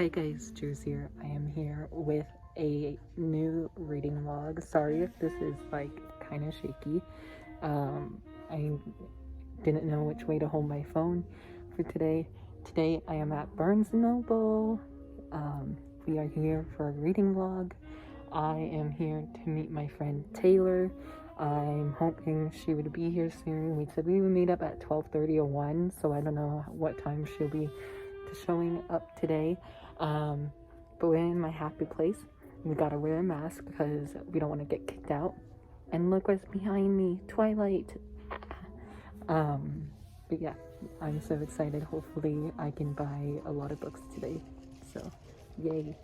Hey guys, Juice here. I am here with a new reading log. Sorry if this is like kind of shaky. I didn't know which way to hold my phone for today. Today I am at Barnes & Noble. We are here for a reading vlog. I am here to meet my friend Taylor. I'm hoping she would be here soon. We said we would meet up at 12:30 or 1, so I don't know what time she'll be showing up today. But we're in my happy place. We gotta wear a mask because we don't want to get kicked out. And look what's behind me, Twilight. But yeah, I'm so excited. Hopefully I can buy a lot of books today. So yay.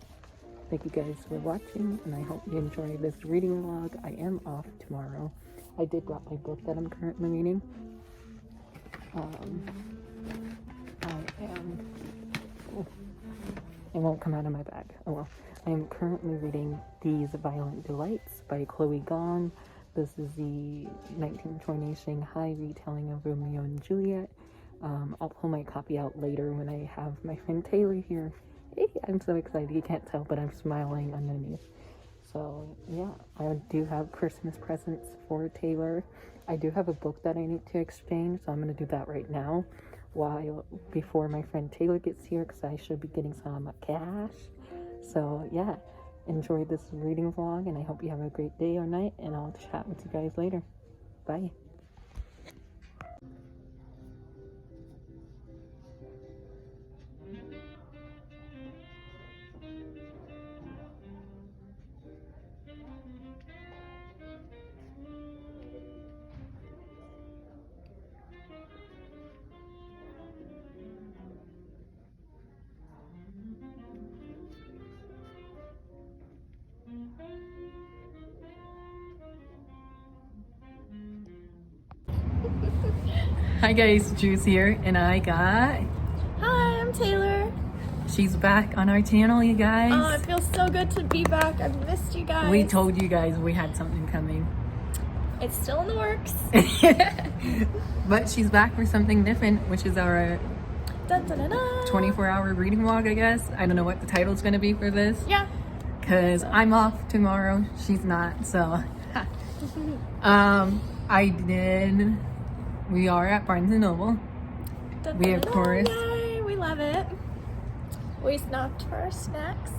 Thank you guys for watching, and I hope you enjoy this reading vlog. I am off tomorrow. I did drop my book that I'm currently reading. It won't come out of my bag. Oh well. I am currently reading These Violent Delights by Gong. This is the 1920 Shanghai retelling of Romeo and Juliet. I'll pull my copy out later when I have my friend Taylor here. Hey, I'm so excited. You can't tell, but I'm smiling underneath. So yeah, I do have Christmas presents for Taylor. I do have a book that I need to exchange, so I'm going to do that right now before my friend Taylor gets here, because I should be getting some cash. So yeah, enjoy this reading vlog, and I hope you have a great day or night, and I'll chat with you guys later. Bye. Hi guys, Juice here, and I got... Hi, I'm Taylor. She's back on our channel, you guys. Oh, it feels so good to be back. I've missed you guys. We told you guys we had something coming. It's still in the works. But she's back for something different, which is our 24-hour reading vlog, I guess. I don't know what the title's going to be for this. Yeah. Because I'm off tomorrow. She's not, so... We are at Barnes & Noble. We, of course... Yay, we love it. We stopped for our snacks.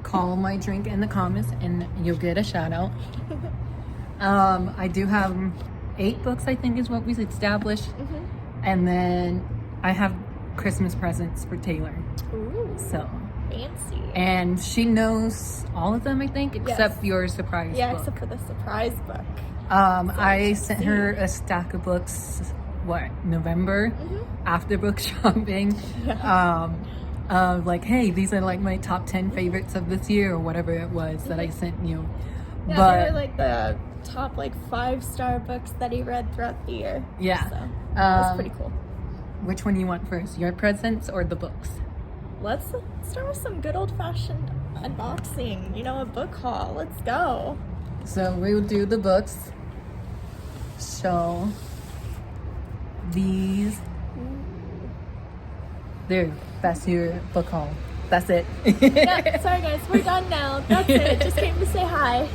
Call my drink in the comments and you'll get a shout out. I do have 8 books, I think is what we established. And then I have Christmas presents for Taylor. Ooh, so fancy. And she knows all of them, I think, except your surprise book. Yeah, except for the surprise book. I sent her a stack of books, November, after book shopping. Yeah. Like, hey, these are like my top 10 favorites of this year, or whatever it was that I sent you. Yeah, but they were like the top 5-star books that he read throughout the year. Yeah. So that's pretty cool. Which one do you want first, your presents or the books? Let's start with some good old-fashioned unboxing. You know, a book haul. Let's go. So we will do the books. So these, there, that's your book haul. That's it. Yeah, sorry guys, we're done now. That's it. Just came to say hi.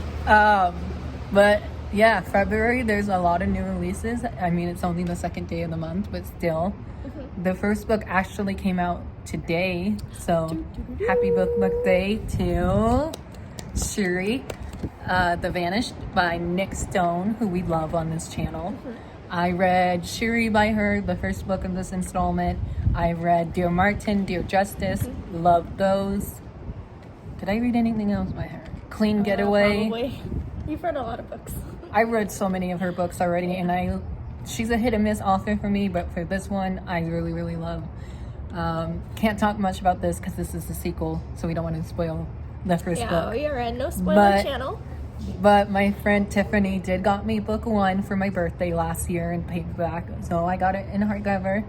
But yeah, February, there's a lot of new releases. I mean, it's only the second day of the month, but still. The first book actually came out today. So happy book day to Shuri. The Vanished by Nick Stone, who we love on this channel. I read Shuri by her, the first book of this installment. I read Dear Martin, Dear Justice, loved those. Did I read anything else by her? Clean Getaway. Probably. You've read a lot of books. I read so many of her books already, and she's a hit and miss author for me, but for this one, I really, really love. Can't talk much about this because this is the sequel, so we don't want to spoil the first book. Yeah, you're in no spoiler channel. But my friend Tiffany did got me book 1 for my birthday last year in paperback, so I got it in hardcover,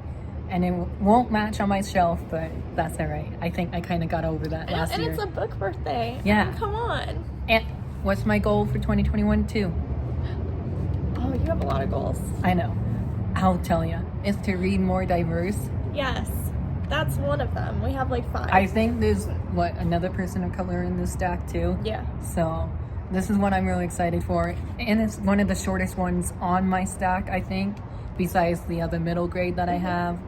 and it won't match on my shelf, but that's all right. I think I kind of got over that last year. And it's a book birthday. Yeah. I mean, come on. And what's my goal for 2021 too? Oh, you have a lot of goals. I know. I'll tell you. Is to read more diverse. Yes. That's one of them. We have like 5. I think there's, another person of color in this stack too? Yeah. So this is one I'm really excited for. And it's one of the shortest ones on my stack, I think, besides the other middle grade that I have.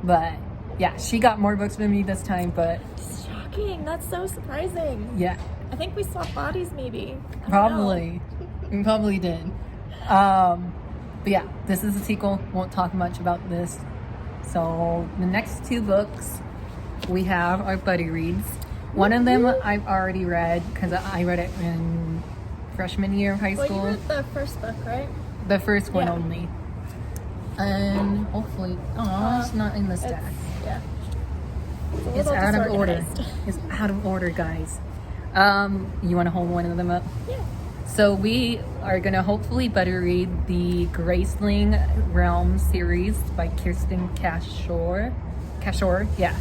But yeah, she got more books than me this time, but... Shocking. That's so surprising. Yeah. I think we swapped bodies maybe. Probably. We probably did. But yeah, this is a sequel. Won't talk much about this. So the next 2 books we have are buddy reads. One of them I've already read because I read it in freshman year of high school. Well, you read the first book, right? The first one only. And hopefully, it's not in the stack. It's out of order. It's out of order, guys. You want to hold one of them up? Yeah. So we are going to hopefully buddy read the Graceling Realm series by Kirsten Cashore. Cashore, yeah.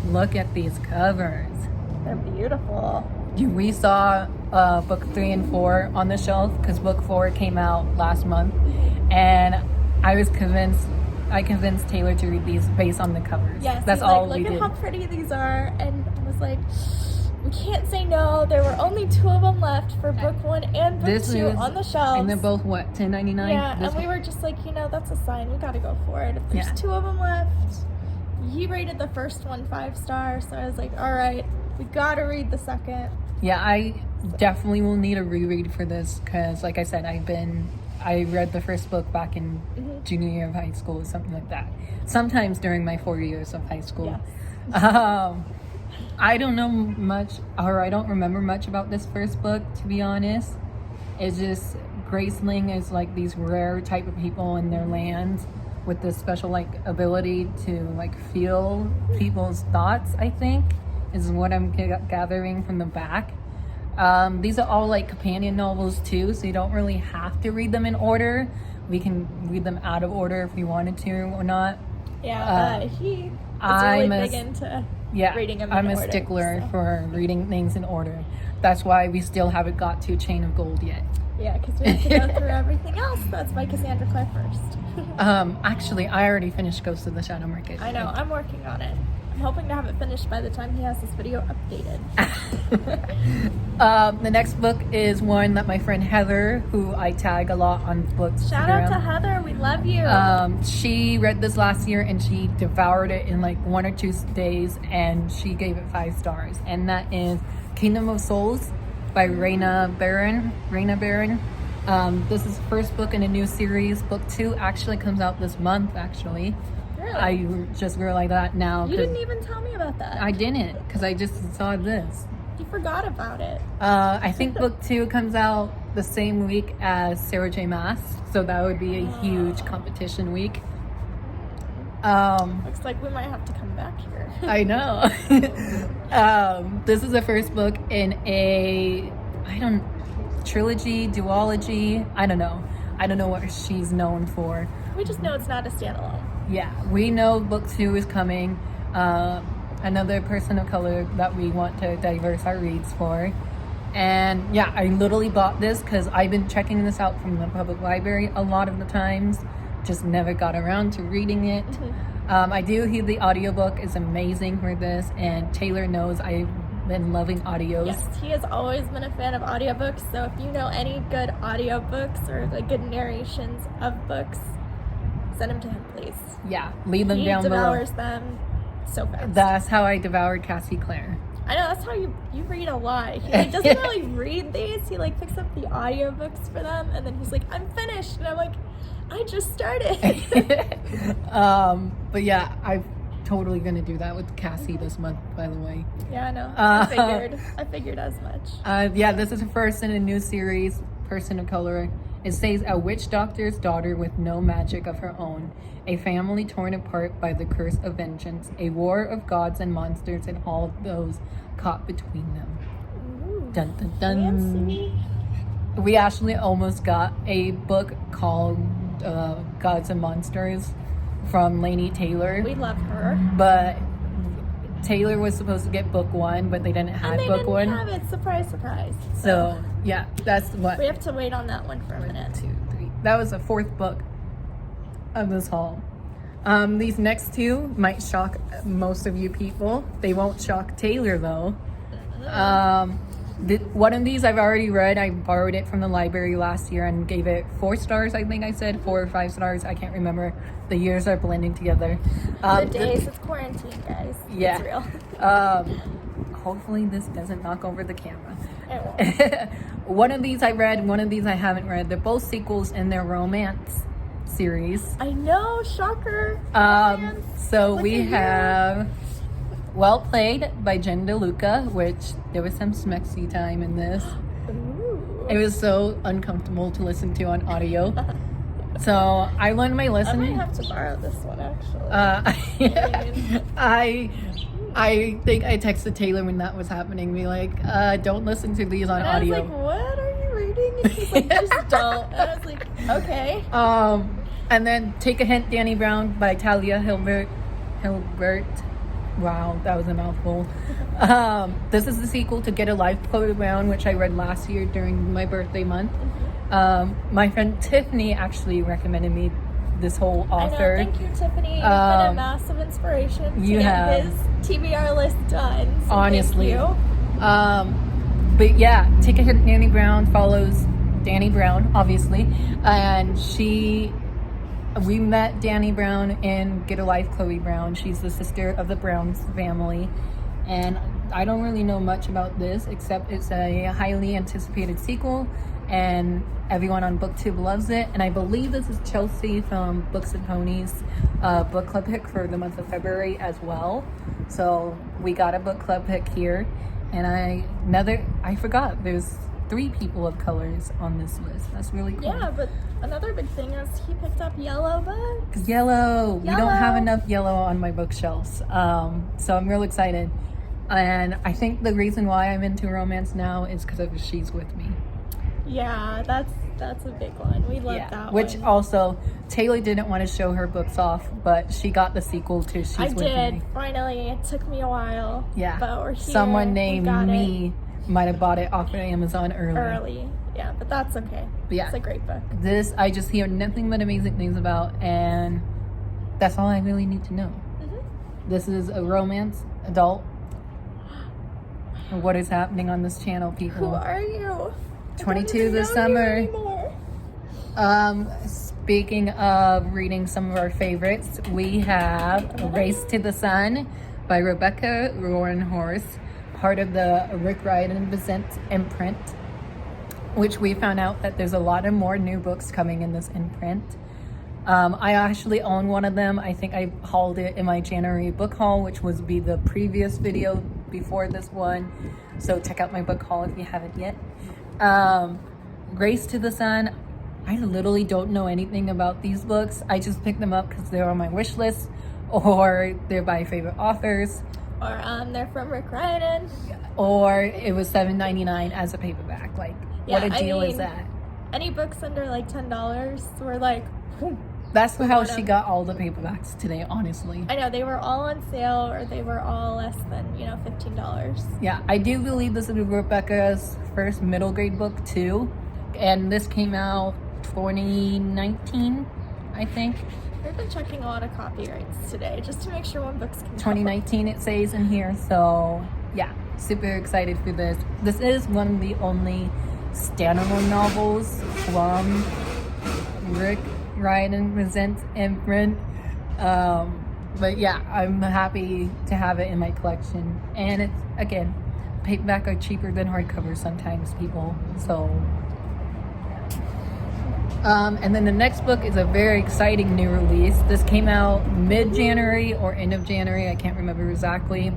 Look at these covers. They're beautiful. We saw book 3 and 4 on the shelf because book 4 came out last month, and I convinced Taylor to read these based on the covers. Yes, that's all like, we did. Look at how pretty these are, and I was like, we can't say no. There were only 2 of them left for book 1 and book 2 on the shelves. And they're both what, $10.99? Yeah, and we were just like, that's a sign. We gotta go for it. If there's 2 of them left, he rated the first one 5 stars, so I was like, all right, we gotta read the second. Yeah, I definitely will need a reread for this because, like I said, I read the first book back in junior year of high school, something like that. Sometimes during my 4 years of high school. Yes. I don't know much, or I don't remember much about this first book, to be honest. It's just Graceling is like these rare type of people in their land with this special ability to feel people's thoughts, I think, is what I'm gathering from the back. These are all companion novels too, so you don't really have to read them in order. We can read them out of order if we wanted to or not. Yeah, he is really big into reading them in order. I'm a stickler for reading things in order. That's why we still haven't got to Chain of Gold yet. Yeah, because we have to go through everything else. That's why Cassandra Clare first. Actually, I already finished Ghost of the Shadow Market. I know, I'm working on it. I'm hoping to have it finished by the time he has this video updated. The next book is one that my friend Heather, who I tag a lot on books. Shout out to Heather, we love you. She read this last year and she devoured it in 1 or 2 days, and she gave it 5 stars. And that is Kingdom of Souls by Raina Barron. This is the first book in a new series. Book 2 actually comes out this month, actually. Really? I just realized that now. You didn't even tell me about that. I didn't, because I just saw this. You forgot about it. I think book 2 comes out the same week as Sarah J. Maas, so that would be a huge competition week. Looks like we might have to come back here. I know. This is the first book in a trilogy, duology. I don't know what she's known for. We just know it's not a standalone. Yeah, we know book 2 is coming. Another person of color that we want to diverse our reads for. And yeah, I literally bought this because I've been checking this out from the public library a lot of the times. Just never got around to reading it. I do hear the audiobook is amazing for this, and Taylor knows I've been loving audios. Yes, he has always been a fan of audiobooks, so if you know any good audiobooks or good narrations of books, send them to him, please. Yeah, leave them down below. He devours them so fast. That's how I devoured Cassie Clare. I know, that's how you read a lot. He doesn't really read these. He picks up the audiobooks for them, and then he's like, I'm finished. And I'm like, I just started. But yeah, I'm totally gonna do that with Cassie this month, by the way. Yeah, I know. I figured as much. Yeah, this is the first in a new series, Person of Color. It says a witch doctor's daughter with no magic of her own, a family torn apart by the curse of vengeance, a war of gods and monsters, and all of those caught between them. Ooh, dun dun dun. fancy. We actually almost got a book called Gods and Monsters from Laini Taylor. We love her. But Taylor was supposed to get book 1, but they didn't have book 1. And they didn't have it. Surprise, surprise. So yeah, that's what. We have to wait on that one for a minute. 1, 2, 3. That was the 4th book of this haul. These next two might shock most of you people. They won't shock Taylor though. One of these I've already read. I borrowed it from the library last year and gave it 4 stars. I think I said 4 or 5 stars. I can't remember. The years are blending together. The days of quarantine, guys. Yeah. It's real. Hopefully this doesn't knock over the camera. It won't. One of these I read, one of these I haven't read. They're both sequels in their romance series. I know, shocker. So Look we at you. have Well Played by Jen DeLuca, which there was some smexy time in this. Ooh. It was so uncomfortable to listen to on audio. So I learned my I lesson. might have to borrow this one actually. I think I texted Taylor when that was happening, be like, don't listen to these on And audio. I was like, what are you reading? And she's like, just don't. And I was like, okay. And then Take a Hint, Danny Brown by Talia Hilbert. Wow, that was a mouthful. This is the sequel to Get a Life, Chloe Brown, which I read last year during my birthday month. My friend Tiffany actually recommended me this whole author. I know, thank you, Tiffany. You've been a massive inspiration to get his TBR list done. So Honestly. thank you. But yeah, Take a Hint, Danny Brown follows Danny Brown, obviously. And we met Danny Brown in Get a Life, Chloe Brown. She's the sister of the Browns family. And I don't really know much about this, except it's a highly anticipated sequel. And everyone on BookTube loves it. And I believe this is Chelsea from Books and Ponies book club pick for the month of February as well. So we got a book club pick here. And I forgot there's 3 people of colors on this list. That's really cool. Yeah, but another big thing is he picked up yellow books. Yellow. We don't have enough yellow on my bookshelves. So I'm real excited. And I think the reason why I'm into romance now is because of She's With Me. Yeah, that's a big one. We love that Which one. also, Taylor didn't want to show her books off, but she got the sequel to She's With Me. Finally. It took me a while. Yeah. But we're here. Someone named We got me might have bought it off of Amazon early. Yeah, but that's okay. But yeah. It's a great book. This, I just hear nothing but amazing things about, and that's all I really need to know. This is a romance, adult. What is happening on this channel, people? Who are you? 22 this summer. Speaking of reading some of our favorites, we have Race to the Sun by Rebecca Roanhorse, part of the Rick Riordan Present imprint, which we found out that there's a lot of more new books coming in this imprint. I actually own one of them. I think I hauled it in my January book haul, which was be the previous video before this one. So check out my book haul if you haven't yet. Race to the Sun. I literally don't know anything about these books. I just picked them up because they're on my wish list, or they're by favorite authors, or they're from Rick Riordan, or it was $7.99 as a paperback. Like, what a deal is that? Any books under like $10 were like, that's how she got all the paperbacks today, honestly. I know, they were all on sale, or they were all less than, $15. Yeah, I do believe this is Rebecca's first middle grade book too, and this came out 2019, I think. We've been checking a lot of copyrights today just to make sure when books can 2019 it says in here, so yeah, super excited for this. This is one of the only standalone novels from Rick Riordan Presents imprint. But yeah, I'm happy to have it in my collection. And it's, again, paperback are cheaper than hardcover sometimes, people. So and then the next book is a very exciting new release. This came out mid-January or end of January, I can't remember exactly.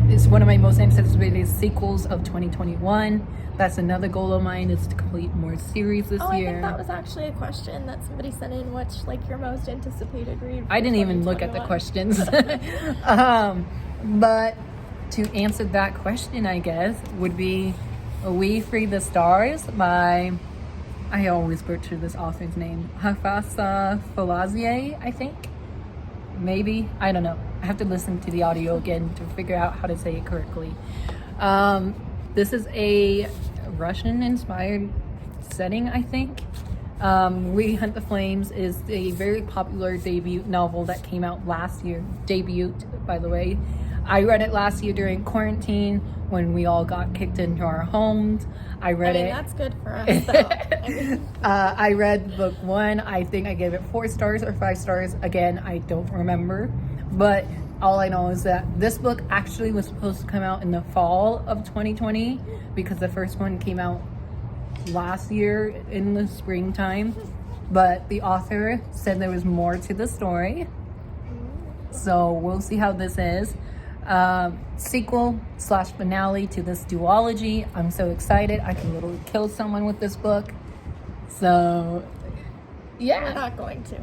It's one of my most anticipated sequels of 2021. That's another goal of mine, is to complete more series this year. I think that was actually a question that somebody sent in. What's like your most anticipated read? I didn't even look at the questions. But to answer that question, I guess, would be We Free the Stars by, I always butcher this author's name, Hafasa Falazier, I think. Maybe, I don't know. I have to listen to the audio again to figure out how to say it correctly. This is a Russian-inspired setting, I think. We Hunt the Flames is a very popular debut novel that came out last year. Debuted, by the way. I read it last year during quarantine when we all got kicked into our homes. I read it. That's good for us, though. I read book 1. I think I gave it 4 stars or 5 stars. Again, I don't remember. But all I know is that this book actually was supposed to come out in the fall of 2020 because the first one came out last year in the springtime. But the author said there was more to the story. So we'll see how this is. Sequel / finale to this duology. I'm so excited. I can literally kill someone with this book. So, yeah. We're not going to.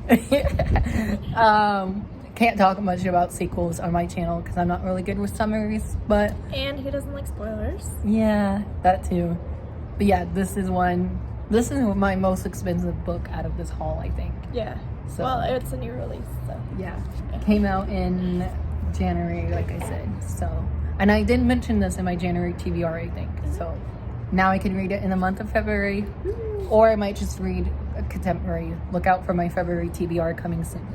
Can't talk much about sequels on my channel because I'm not really good with summaries, but... And who doesn't like spoilers? Yeah, that too. But yeah, this is my most expensive book out of this haul, I think. Yeah. So, well, it's a new release, so... Yeah. Came out in January, like I said. So, and I did mention this in my January TBR, I think. So now I can read it in the month of February, or I might just read a contemporary. Look out for my February TBR coming soon.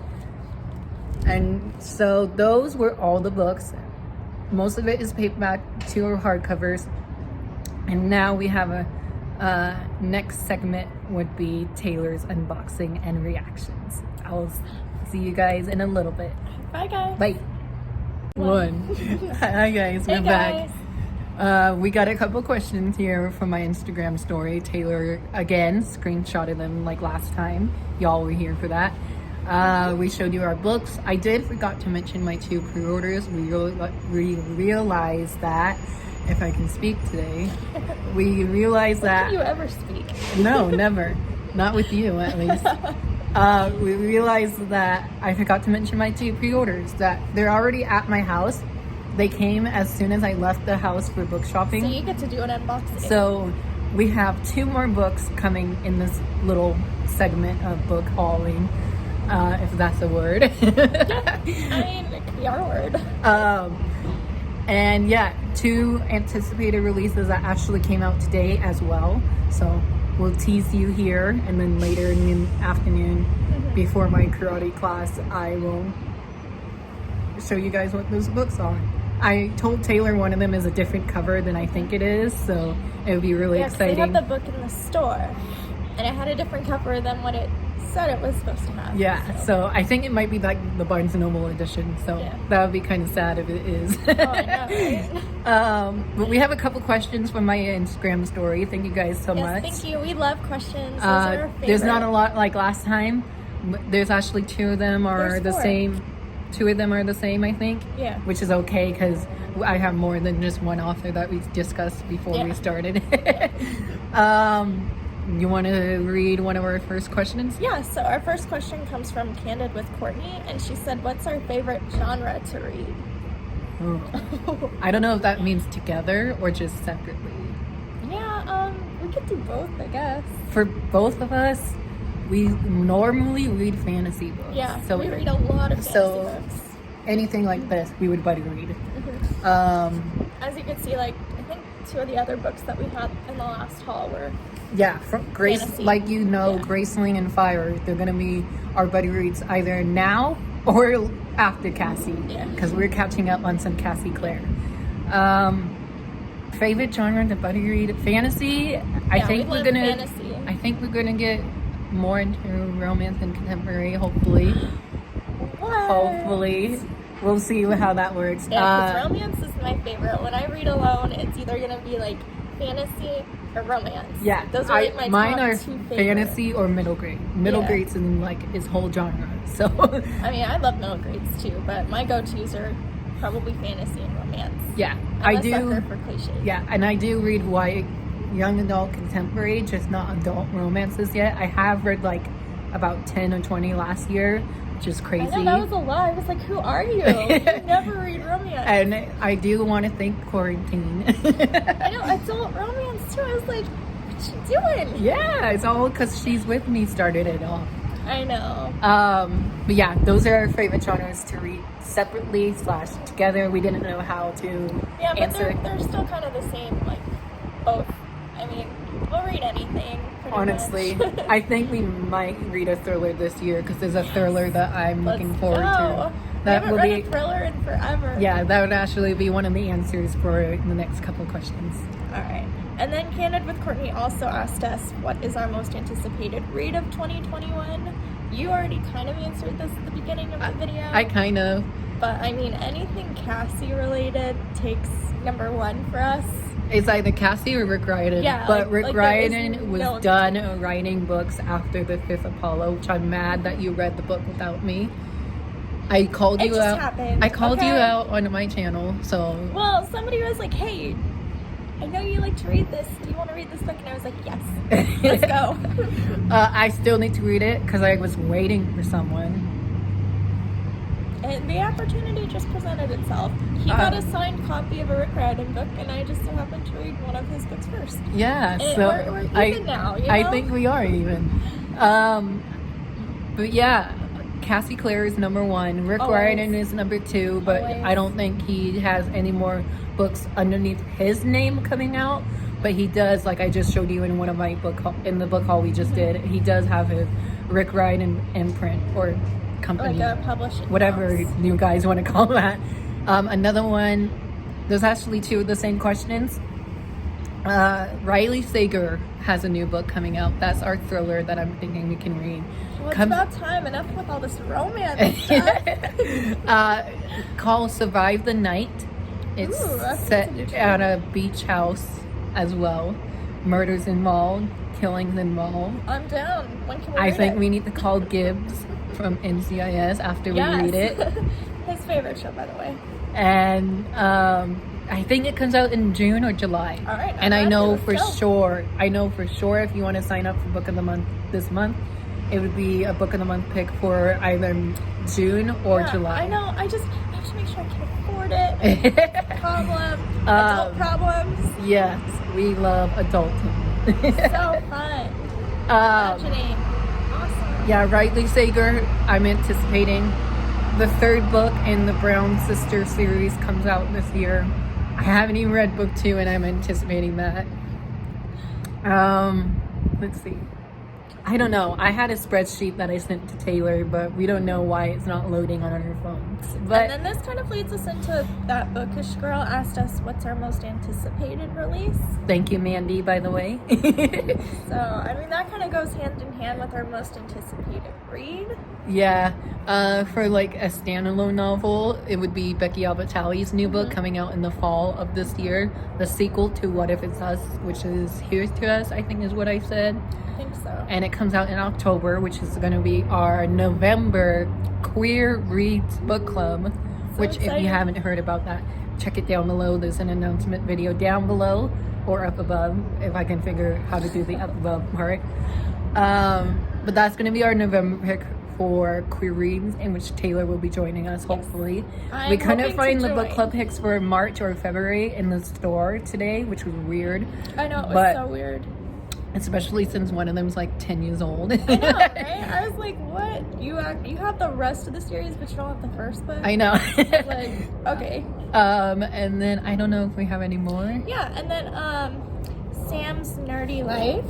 And so those were all the books. Most of it is paperback, 2 are hardcovers. And now we have a next segment would be Taylor's unboxing and reactions. I'll see you guys in a little bit. Bye, guys. Bye. Hi guys, we're back. We got a couple questions here from my Instagram story. Taylor again screenshotted them like last time. Y'all were here for that. We showed you our books. I did forgot to mention my 2 pre-orders. We realized that, if I can speak today, we realized that... Can you ever speak? No, never. Not with you, at least. We realized that I forgot to mention my 2 pre-orders, that they're already at my house. They came as soon as I left the house for book shopping. So you get to do an unboxing. So we have 2 more books coming in this little segment of book hauling, if that's a word. I mean, it could be our word. And yeah, 2 anticipated releases that actually came out today as well. So we'll tease you here, and then later in the afternoon, before my karate class, I will show you guys what those books are. I told Taylor one of them is a different cover than I think it is, so it would be really exciting. I had the book in the store, and it had a different cover than what it said it was supposed to have. Yeah, so I think it might be like the Barnes & Noble edition, so that would be kind of sad if it is. Oh, I know, right? But we have a couple questions from my Instagram story. Thank you guys so much. Thank you. We love questions. Those are our favorite. There's not a lot like last time. There's actually 2 of them are the same. 2 of them are the same, I think. Yeah. Which is okay because I have more than just one author that we discussed before we started. You want to read one of our first questions? Yeah, so our first question comes from Candid with Courtney, and she said, what's our favorite genre to read? Oh. I don't know if that means together or just separately. Yeah, we could do both, I guess. For both of us, we normally read fantasy books. Yeah, so we read a lot of fantasy books. Anything like this, we would buddy read. As you can see, like, I think 2 of the other books that we had in the last haul were from Grace, fantasy. like Graceling and Fire, they're gonna be our buddy reads either now or after Cassie, because we're catching up on some Cassie Clare. Favorite genre to buddy read? Fantasy. I think we're gonna get more into romance and contemporary, hopefully. Hopefully. We'll see how that works. Yeah, because romance is my favorite. When I read alone, it's either gonna be like fantasy or romance. Yeah, those are like mine top are 2 favorite. Fantasy or middle grade. Middle grade's in like his whole genre. So I mean, I love middle grades too, but my go-tos are probably fantasy and romance. Yeah, I'm a sucker for cliches. Yeah, and I do read young adult contemporary, just not adult romances yet. I have read like about 10 or 20 last year, which is crazy. I know, that was a lot. I was like, who are you? You never read romance. And I do want to thank quarantine. I know, adult romance too. I was like, what's she doing? Yeah, it's all because she's with me started it all. I know. But yeah, those are our favorite genres to read separately / together. We didn't know how to answer. But they're still kind of the same, like both. I mean, we'll read anything for honestly. much. I think we might read a thriller this year because there's a thriller that I'm looking forward to. That will be a thriller in forever. Yeah, that would actually be one of the answers for the next couple questions. All right. And then Candid with Courtney also asked us, what is our most anticipated read of 2021? You already kind of answered this at the beginning of the video. I kind of. But I mean, anything Cassie related takes number one for us. It's either Cassie or Rick Riordan. Yeah, but Rick Riordan was no done writing books after the fifth Apollo, which I'm mad that you read the book without me. I called you out. Happened. I called you out on my channel, so. Well, somebody was like, "Hey, I know you like to read this. Do you want to read this book?" And I was like, "Yes, let's go." I still need to read it because I was waiting for someone. And the opportunity just presented itself. He got a signed copy of a Rick Riordan book, and I just so happened to read one of his books first. Yeah, and so we're even now. You know? I think we are even. But yeah. Cassie Clare is number one. Rick Riordan is number two, but I don't think he has any more books underneath his name coming out. But he does, like I just showed you in one of my in the book haul we just did. He does have his Rick Riordan imprint or company, like a publishing whatever house. You guys want to call that. Another one. There's actually two of the same questions. Riley Sager has a new book coming out. That's our thriller that I'm thinking we can read. Well, it's about time. Enough with all this romance stuff. Called Survive the Night. It's set at a beach house as well. Murders involved, killings involved. I'm down. When can we read I think it? we need to call Gibbs from NCIS after we read it. His favorite show, by the way. And I think it comes out in June or July. All right. And I know for sure if you want to sign up for Book of the Month this month, it would be a Book of the Month pick for either June or July. I know. I just have to make sure I can afford it. Adult problems. Yes, we love adulting. So fun. Imagining. Awesome. Yeah, Riley Sager, I'm anticipating. The third book in the Brown Sister series comes out this year. I haven't even read book 2 and I'm anticipating that. Let's see. I don't know. I had a spreadsheet that I sent to Taylor, but we don't know why it's not loading on our phones. But and then this kind of leads us into that bookish girl asked us what's our most anticipated release. Thank you, Mandy, by the way. So, I mean, that kind of goes hand in hand with our most anticipated read. Yeah. For like a standalone novel, it would be Becky Albertalli's new book coming out in the fall of this year. The sequel to What If It's Us, which is Here's to Us, I think is what I said. I think so. And it comes out in October, which is going to be our November Queer Reads Book Club, which exciting. If you haven't heard about that, check it down below. There's an announcement video down below or up above, if I can figure how to do the up above part. But that's going to be our November pick for Queer Reads, in which Taylor will be joining us, hopefully. We couldn't find the book club picks for March or February in the store today, which was weird. I know, it was so weird. Especially since one of them's like 10 years old. I know, right? I was like, what? You have the rest of the series, but you don't have the first book? I know. Like, okay. And then I don't know if we have any more. Yeah, and then Sam's Nerdy Life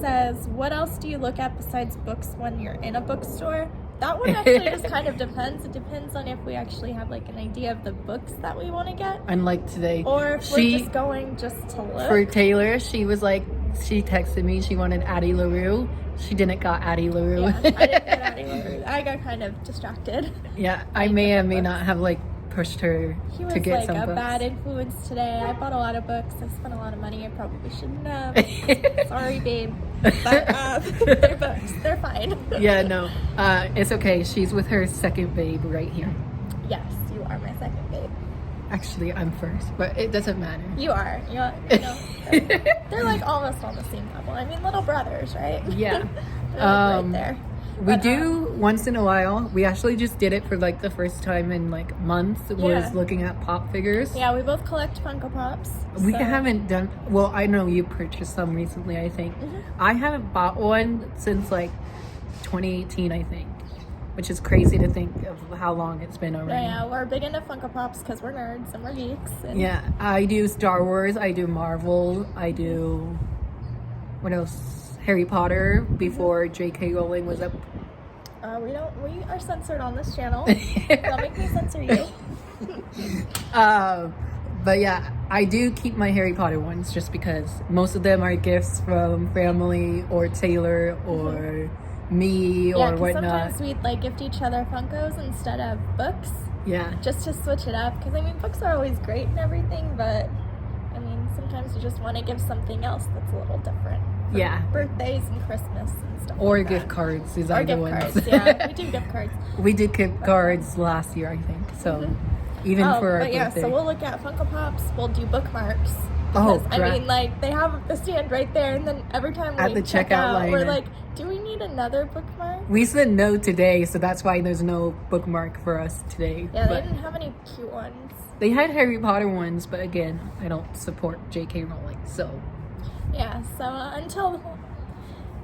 says, what else do you look at besides books when you're in a bookstore? That one actually just kind of depends. It depends on if we actually have like an idea of the books that we want to get. Unlike today. Or if we're just going just to look. For Taylor, she was like, she texted me, she wanted Addie LaRue. She didn't got Addie LaRue. Yeah, I didn't get Addie LaRue. I got kind of distracted. Yeah, I may or may not have like pushed her to get some books. He was like a bad influence today. I bought a lot of books. I spent a lot of money I probably shouldn't have. Sorry, babe. But they're books. They're fine. Yeah, no. It's okay. She's with her second babe right here. Yes, you are my second babe. Actually, I'm first, but it doesn't matter. You are. You know, they're like almost on the same level. I mean, little brothers, right? Yeah. They're like right there. We do once in a while. We actually just did it for like the first time in like months. Was looking at pop figures. Yeah, we both collect Funko Pops. We haven't done. Well, I know you purchased some recently. I think I haven't bought one since like 2018. I think, which is crazy to think of how long it's been already. Yeah, we're big into Funko Pops because we're nerds and we're geeks. And yeah, I do Star Wars. I do Marvel. I do. What else Harry Potter before J.K. Rowling was up. We are censored on this channel. Don't make me censor you. But yeah, I do keep my Harry Potter ones just because most of them are gifts from family or Taylor or me or whatnot. Sometimes we'd like gift each other Funkos instead of books. Yeah. Just to switch it up. Because I mean, books are always great and everything, but I mean, sometimes you just want to give something else that's a little different. Yeah. Birthdays and Christmas and stuff. Or like gift that. cards is Or other gift ones. cards. Yeah, we do gift cards. We did gift cards last year, I think. So even for our birthday. So we'll look at Funko Pops. We'll do bookmarks. Oh, Because, I mean, like, they have the stand right there, and then every time at we the check checkout out, line, we're like, do we need another bookmark? We said no today, so that's why there's no bookmark for us today. Yeah, they didn't have any cute ones. They had Harry Potter ones, but again, I don't support J.K. Rowling, so. Yeah, so until,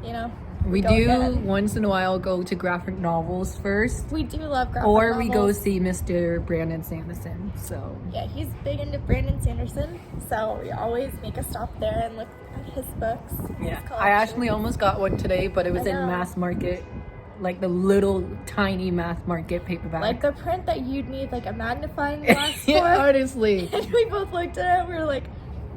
you know. We do once in a while go to graphic novels first. We do love graphic novels. Or novels. we go see Mr. Brandon Sanderson, so. Yeah, he's big into Brandon Sanderson, so we always make a stop there and look at his books. Yeah, I actually almost got one today, but it was in mass market, like the little tiny mass market paperback. Like the print that you'd need like a magnifying glass for. Yeah, honestly. And we both looked at it, we were like,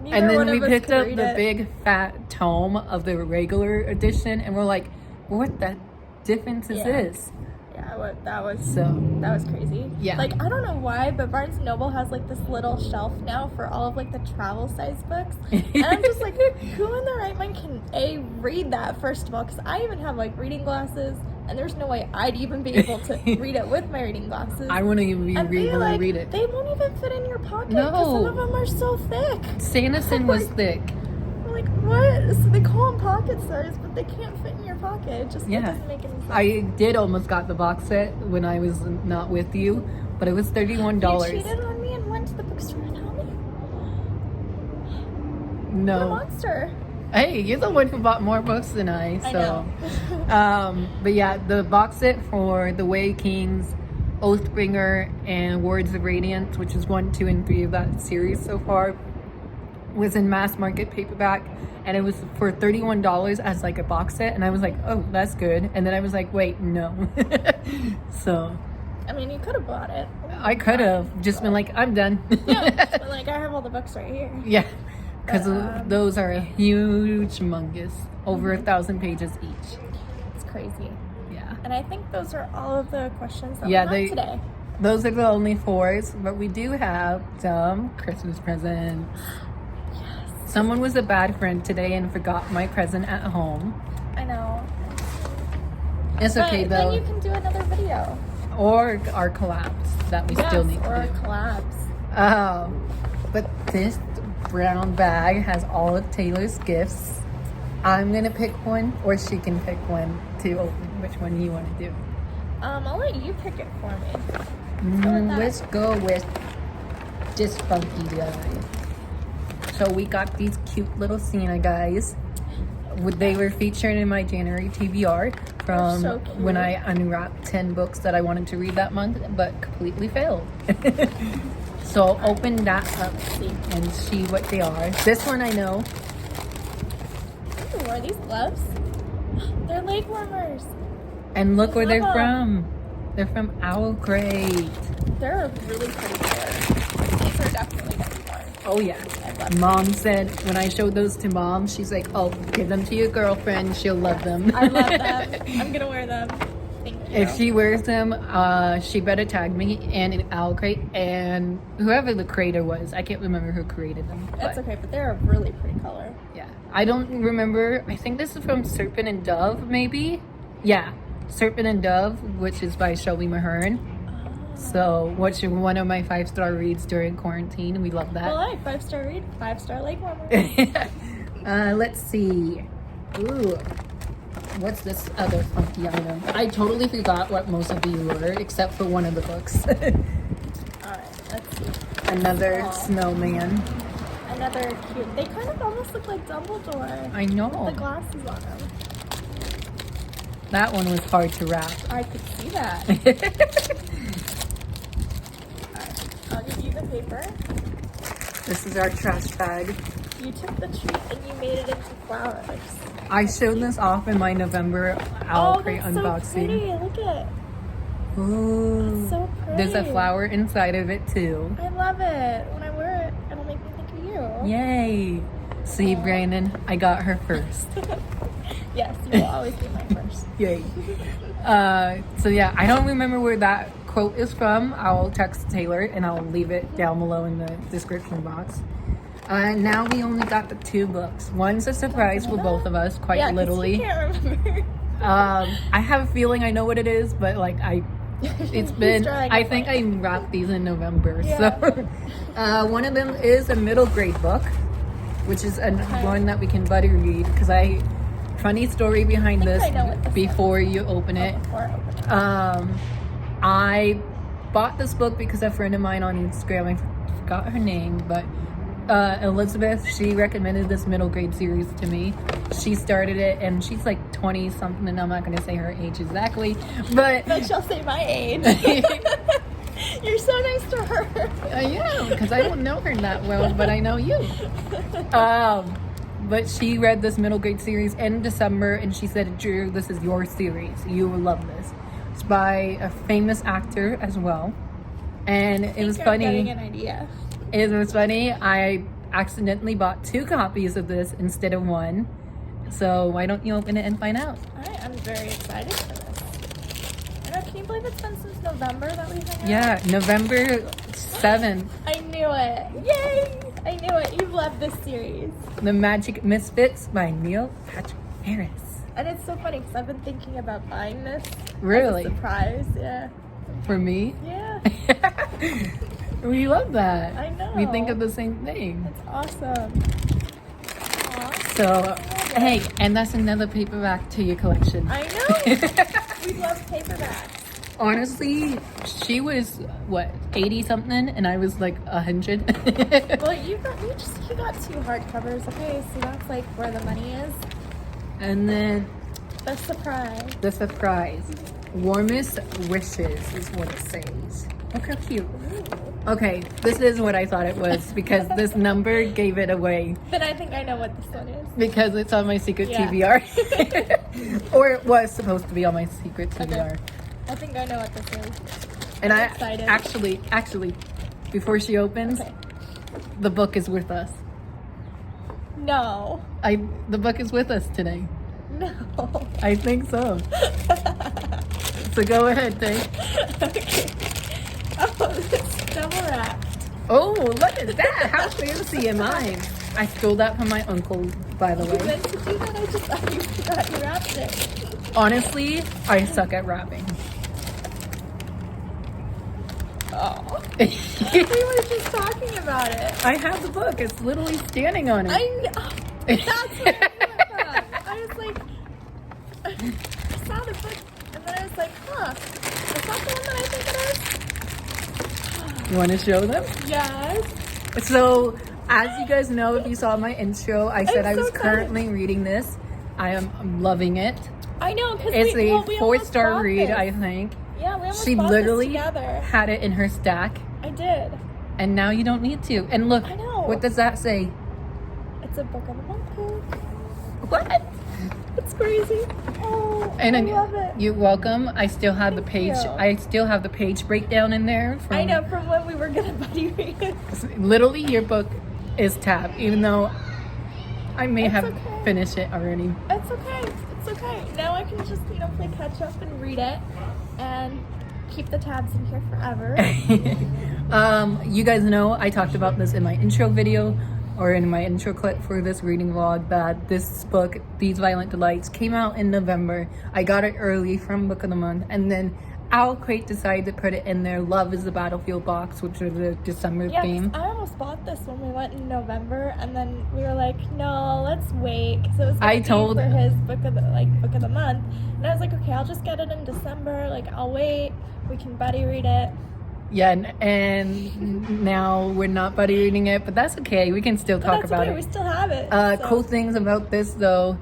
and then we picked up the big fat tome of the regular edition, and we're like, what the difference is this? Yeah, that was crazy. Yeah. Like, I don't know why, but Barnes & Noble has like this little shelf now for all of like the travel size books. And I'm just like, who in their right mind can read that, first of all? Because I even have like reading glasses, and there's no way I'd even be able to read it with my reading glasses. I wouldn't even be able to read it. They won't even fit in your pocket because some of them are so thick. Sanderson was thick. We're like, what? So they call them pocket size, but they can't fit in your pocket. It just it doesn't make any sense. I did almost got the box set when I was not with you, but it was $31. You cheated on me and went to the bookstore without me? No. What a monster. Hey, you're the one who bought more books than I know. But yeah, the box set for The Way Kings, Oathbringer, and Words of Radiance, which is 1, 2, and 3 of that series so far, was in mass market paperback, and it was for $31 as like a box set, and I was like, oh, that's good. And then I was like, wait, no. So I mean, you could have bought it. I could have just been like, I'm done. Yeah, just been like, I have all the books right here. Yeah, because those are humongous, over 1,000 pages each. It's crazy. Yeah. And I think those are all of the questions that we have today. Those are the only 4s, but we do have some Christmas presents. Someone was a bad friend today and forgot my present at home. I know. It's okay though. Then you can do another video. Or our collabs that we still need to do. Or collabs. But this brown bag has all of Taylor's gifts. I'm gonna pick one, or she can pick one to open. Which one you want to do? I'll let you pick it for me. Let's go with this funky guy. So we got these cute little Santa guys. They were featured in my January TBR from when I unwrapped 10 books that I wanted to read that month, but completely failed. So I'll open that up and see what they are. This one I know. Ooh, are these gloves? They're leg warmers. And look where they're from. They're from Owl Crate. They're a really pretty color. These are definitely going to be mine. Oh yeah. Mom said when I showed those to Mom, she's like, oh, give them to your girlfriend. She'll love them. I love them. I'm going to wear them. Thank you. If she wears them, she better tag me and an Owl Crate and whoever the creator was. I can't remember who created them. That's okay, but they're a really pretty color. Yeah. I don't remember. I think this is from Serpent and Dove, maybe? Yeah. Serpent and Dove, which is by Shelby Mahern. So, which is one of my 5-star reads during quarantine. We love that. Well, I 5-star read, 5-star leg warmer. Let's see. Ooh. What's this other funky item? I totally forgot what most of these were, except for one of the books. Alright, let's see. Another snowman. Another cute. They kind of almost look like Dumbledore. I know. With the glasses on them. That one was hard to wrap. I could see that. Alright, I'll give you the paper. This is our trash bag. You took the treat and you made it into flowers. I showed this off in my November Owl Crate that's unboxing. so pretty. Look at it. Ooh. It's so pretty. There's a flower inside of it too. I love it. When I wear it, it'll make me think of you. Yay. See, Brandon, I got her first. Yes, you will always be my first. Yay. So yeah, I don't remember where that quote is from. I'll text Taylor and I'll leave it down below in the description box. Now we only got the 2 books. One's a surprise for both of us, quite literally. I can't remember. I have a feeling I know what it is, but like it's been, I think I wrapped these in November. Yeah. So one of them is a middle grade book, which is one that we can buddy read, because funny story behind this before you open it. I bought this book because a friend of mine on Instagram, I forgot her name, but Elizabeth, she recommended this middle grade series to me. She started it and she's like 20 something, and I'm not going to say her age exactly, but she'll say my age. You're so nice to her. I am, because I don't know her that well, but I know you. But she read this middle grade series in December, and she said, Drew, this is your series. You will love this. It's by a famous actor as well. And it was funny. I'm getting an idea. It was funny. I accidentally bought 2 copies of this instead of 1. So why don't you open it and find out? I'm very excited for this. I know, can you believe it's been since November that we've hung out? Yeah, November 7th. I knew it. Yay! I knew it. You've loved this series. The Magic Misfits by Neil Patrick Harris. And it's so funny because I've been thinking about buying this. Really? As a surprise, yeah. For me? Yeah. We love that. I know. We think of the same thing. It's awesome. Aww. So, hey, and that's another paperback to your collection. I know. We love paperbacks. Honestly, she was, what, 80 something, and I was like 100. Well, you got 2 hardcovers, okay? So that's like where the money is. And then The surprise. Warmest wishes is what it says. Look how cute. Okay, this is what I thought it was, because this number gave it away. Then I think I know what this one is. Because it's on my secret TBR. Or it was supposed to be on my secret TBR. Okay. I think I know what this is. And I'm excited. Actually, before she opens, the book is with us. No. The book is with us today. No. I think so. So go ahead, Tay. Okay. Oh, it's double wrapped. Oh, look at that. How fancy am I? I stole that from my uncle, by the You way. meant to do that? I just thought you forgot you wrapped it. Honestly, I suck at wrapping. Oh. We were just talking about it. I have the book. It's literally standing on it. I know. That's what I thought. I was like, I saw the book, and then I was like, huh, is that the one that I think it is? You want to show them? Yes. So, as you guys know, if you saw my intro, I said I was excited. currently reading this. I'm loving it. I know, because It's a we 4-star read, this. I think. Yeah, we almost She bought literally this together. had it in her stack, I did. and now you don't need to. And look, I know. what does that say? It's a book of the month book. What? It's crazy. Oh, And I love it. You're welcome. I still have the Thank page. you. I still have the page breakdown in there. I know, from when we were gonna buddy read it. Literally, your book is tab, even though I may It's have okay. finished it already. It's okay. It's okay. Now I can just, play catch up and read it and keep the tabs in here forever. You guys know I talked about this in my intro video, or in my intro clip for this reading vlog, that this book, These Violent Delights, came out in November. I got it early from Book of the Month, and then Owl Crate decided to put it in their Love is the Battlefield box, which was a December theme. I almost bought this when we went in November, and then we were like, no, let's wait, because it was for his book of the month, and I was like, okay, I'll just get it in December. Like, I'll wait. We can buddy read it. Yeah, and now we're not buddy reading it, but that's okay. We can still talk about it. We still have it. Cool things about this, though.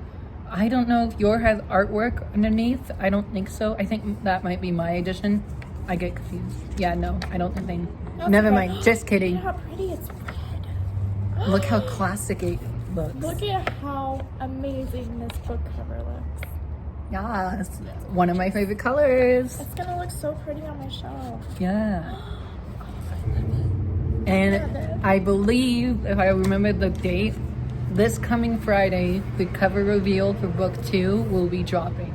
I don't know if yours has artwork underneath. I don't think so. I think that might be my edition. I get confused. Yeah, no, I don't think. Never mind. Just kidding. Look how pretty it's red. Look how classic it books. Look at how amazing this book cover looks. Yeah, it's one of my favorite colors. It's gonna look so pretty on my shelf. Yeah. Love And it. I believe, if I remember the date, this coming Friday, the cover reveal for book 2 will be dropping,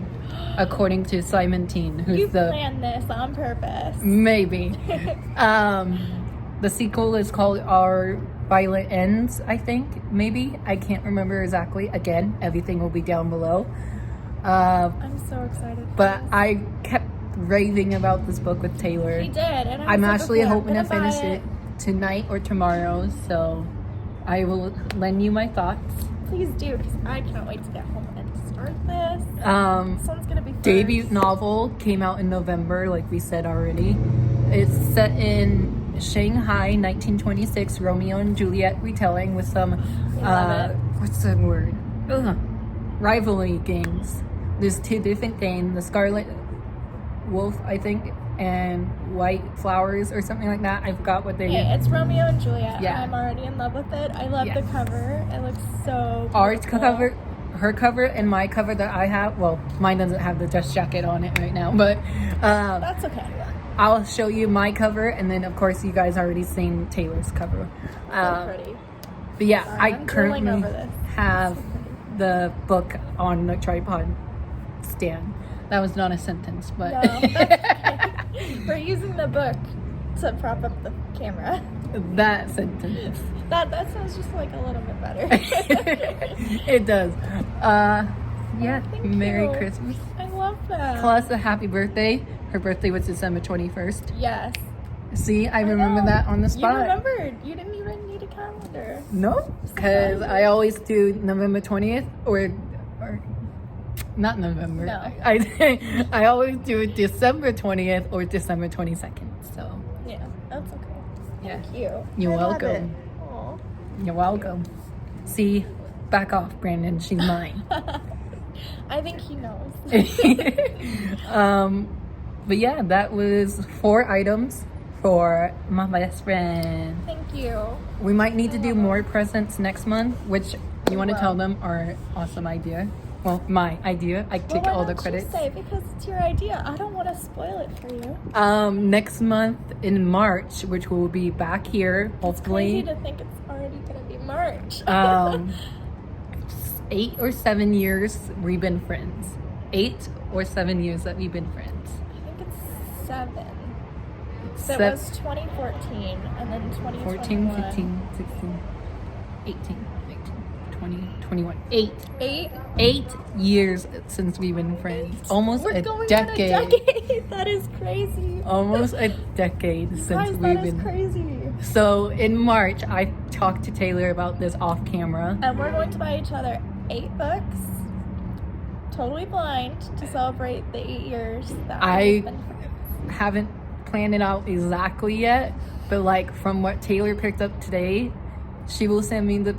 according to Simon Teen, who's You the planned this on purpose. maybe. The sequel is called Our Violet Ends, I think. Maybe, I can't remember exactly. Again, everything will be down below. I'm so excited. for But this. I kept raving about this book with Taylor. He did, and I was I'm like, actually okay, I'm hoping to gonna buy finish it tonight or tomorrow, so I will lend you my thoughts. Please do, because I can't wait to get home and start this. This one's gonna be fun. Debut novel came out in November, like we said already. It's set in Shanghai, 1926, Romeo and Juliet retelling with some, Love it. what's the word? Rivalry gangs. There's 2 different gangs, the Scarlet Wolf, I think, and White Flowers or something like that. I forgot what they Hey, it's Romeo and Juliet. Yeah. I'm already in love with it. I love Yes. the cover. It looks so Our beautiful. cover, her cover, and my cover that I have. Well, mine doesn't have the dress jacket on it right now, but That's okay. I'll show you my cover, and then of course you guys already seen Taylor's cover. So pretty. But yeah, Sorry, I I'm drooling currently over this. have the book on the tripod stand. That was not a sentence, but No, that's okay. We're using the book to prop up the camera. that sentence. That sounds just like a little bit better. It does. Yeah, Thank Merry you. Christmas. I love that. Plus a happy birthday. Her birthday was December 21st. Yes. See, I remember know. that on the You spot. remembered. You didn't even need a calendar. No, because I always do November 20th or not November. No. I always do December 20th or December 22nd. So Yeah, that's okay. yeah, Thank you. You're I love welcome. it. Aw. You're welcome. See, back off, Brandon. She's mine. I think he knows. But yeah, that was 4 items for my best friend. Thank you. We might need to do more presents next month, which you want to Well. tell them our awesome idea. Well, my idea. I take Well, why all the don't credits. You say, because it's your idea. I don't want to spoil it for you. Next month in March, which will be back here, Crazy hopefully. to think it's already gonna be March. 8 or 7 years we've been friends. 8 or 7 years that we've been friends. I think it's 7. So it Se- was 2014, and then 2021. 14, 15, 16, 18, 19, 20, 21. 8. 8. 8 years since we've been friends. Almost We're a going decade. on a decade. That is crazy. Almost a decade since Guys, we've that is been. crazy. So in March, I talked to Taylor about this off camera. And we're going to buy each other 8 books, totally blind, to celebrate the 8 years that I- we've been friends. Haven't planned it out exactly yet, but like from what Taylor picked up today, she will send me the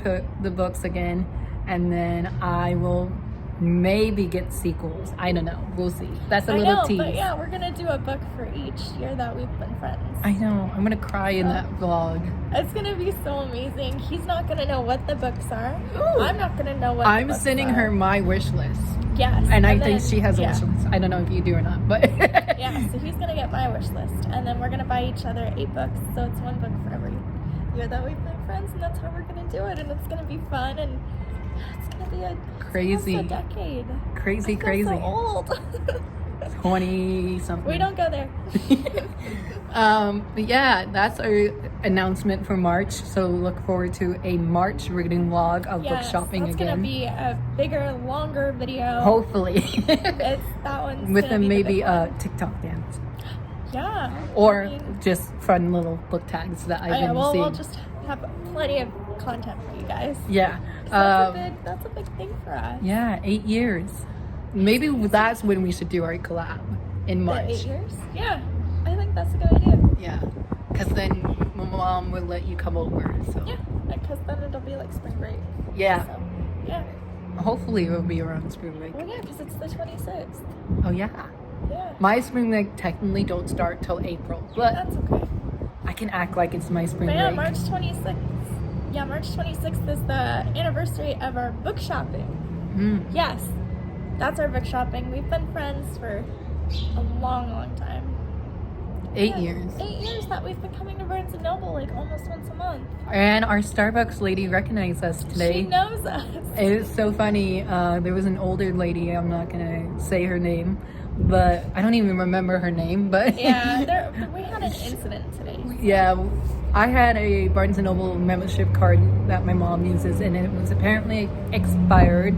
books again, and then I will maybe get sequels. I don't know. We'll see. That's a I little know, tease. but yeah, we're gonna do a book for each year that we've been friends. I know. I'm gonna cry in that vlog. It's gonna be so amazing. He's not gonna know what the books are. I'm not gonna know what I'm the books sending are. her my wish list, Yes. and I then- think she has a yeah. wish list. I don't know if you do or not, but Yeah, so he's gonna get my wish list, and then we're gonna buy each other 8 books, so it's 1 book for every year that we've been friends, and that's how we're gonna do it, and it's gonna be fun, and it's gonna be a Crazy. almost a decade. crazy, I feel crazy. so old. 20 something. We don't go there. But yeah, that's our announcement for March. So look forward to a March reading vlog of book Yes, shopping that's again. gonna be a bigger, longer video. Hopefully. It's that one's With gonna a be the maybe big a one. TikTok dance. Yeah. Or I mean, just fun little book tags that I've been we'll seeing. just have plenty of content for you guys. Yeah. That's a big thing for us. Yeah, 8 years. Maybe that's when we should do our collab in The March. 8 years? Yeah. I think that's a good idea. Yeah. Because then my mom will let you come over. So Yeah. Because then it'll be like spring break. yeah. So, yeah. Hopefully it will be around spring break. Well, yeah, because it's the 26th. Oh yeah. Yeah. My spring break technically don't start till April, but That's okay. I can act like it's my spring But yeah, break. March 26th. Yeah, March 26th is the anniversary of our book shopping. Yes, that's our book shopping. We've been friends for a long, long time. 8 years. 8 years that we've been coming to Barnes & Noble like almost once a month. And our Starbucks lady recognized us today. She knows us. It was so funny. There was an older lady, I'm not gonna say her name, but I don't even remember her name, but Yeah, we had an incident today. yeah, I had a Barnes & Noble membership card that my mom uses, and it was apparently expired,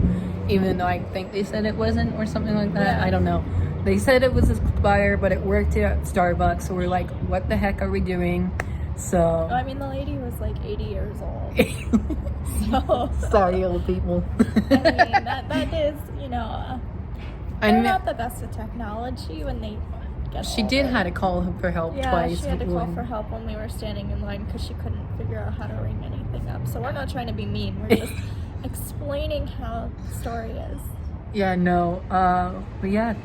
even though I think they said it wasn't or something like that. Yeah. I don't know. They said it was expired, but it worked at Starbucks, so we're like, what the heck are we doing? So I mean, the lady was like 80 years old. So sorry, old people. I mean, that is, you know, they're not the best at technology when they get She older. did have to call for help twice. Yeah, she had to call for help when we were standing in line because she couldn't figure out how to ring anything up. So we're not trying to be mean. We're just explaining how the story is. Yeah, no. But yeah,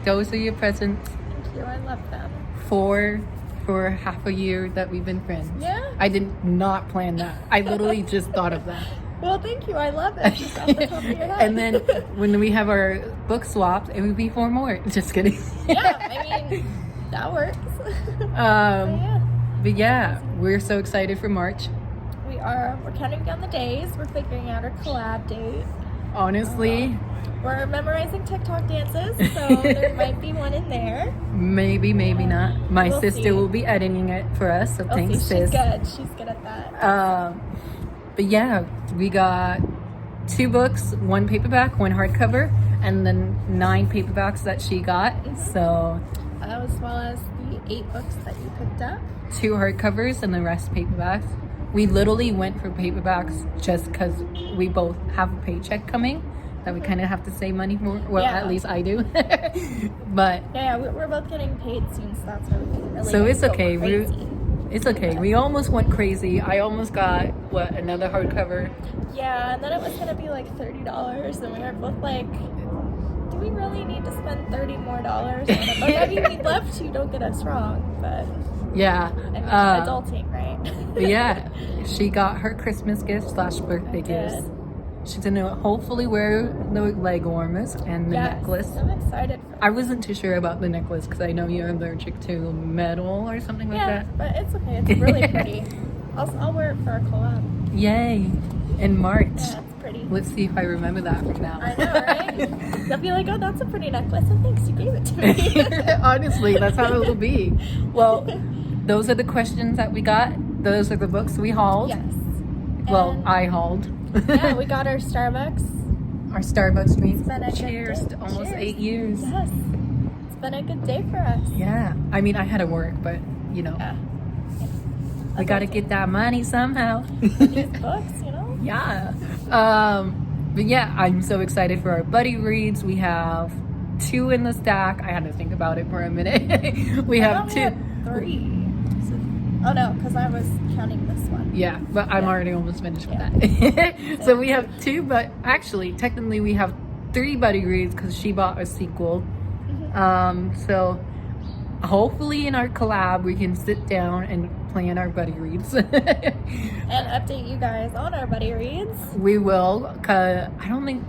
those are your presents Thank you. I love them. for half a year that we've been friends. Yeah. I did not plan that. I literally just thought of that. Well, thank you. I love it. Just off the top of your head. And then when we have our book swaps, it would be 4 more. Just kidding. Yeah, I mean, that works. But yeah, we're so excited for March. We're counting down the days. We're figuring out our collab date. Honestly, We're memorizing TikTok dances, so there might be one in there. maybe not. My We'll sister see. will be editing it for us, so We'll thanks, see. sis. She's good at that. But yeah, we got 2 books, 1 paperback, 1 hardcover, and then 9 paperbacks that she got. So As well as the 8 books that you picked up. 2 hardcovers and the rest paperbacks. We literally went for paperbacks just because we both have a paycheck coming that we kind of have to save money for. Well, Yeah. at least I do. But Yeah, we're both getting paid soon, so that's why we can really so it's go okay. crazy. It's okay. We almost went crazy. I almost got another hardcover. Yeah, and then it was gonna be like $30, and we were both like, do we really need to spend $30 more on a book? I mean, we'd love to, don't get us wrong, but Yeah. I mean, adulting, right? But yeah, she got her Christmas gift / birthday gifts. She's gonna hopefully wear the leg warmers and the necklace. I'm excited for I wasn't too sure about the necklace because I know you're allergic to metal or something like that. but it's okay. It's really pretty. I'll wear it for our collab. Yay! In March. Yeah, it's pretty. Let's see if I remember that from now. I know, right? They'll be like, oh, that's a pretty necklace. And thanks, you gave it to me. Honestly, that's how it will be. Well, those are the questions that we got. Those are the books we hauled. Yes. Well, And I hauled. yeah, we got our Starbucks. Our Starbucks drinks. It's been a good Cheers day. to almost Cheers. 8 years. Yes. It's been a good day for us. Yeah. I mean, I had to work, but you know, Yeah. we got to get that money somehow. These books, you know? Yeah. But yeah, I'm so excited for our buddy reads. We have 2 in the stack. I had to think about it for a minute. We have 2. 3. Oh no, because I was counting this one. Yeah, but I'm already almost finished with that. So we have 2, but actually, technically, we have 3 buddy reads because she bought a sequel. So hopefully, in our collab, we can sit down and plan our buddy reads. And update you guys on our buddy reads. We will, cause I don't think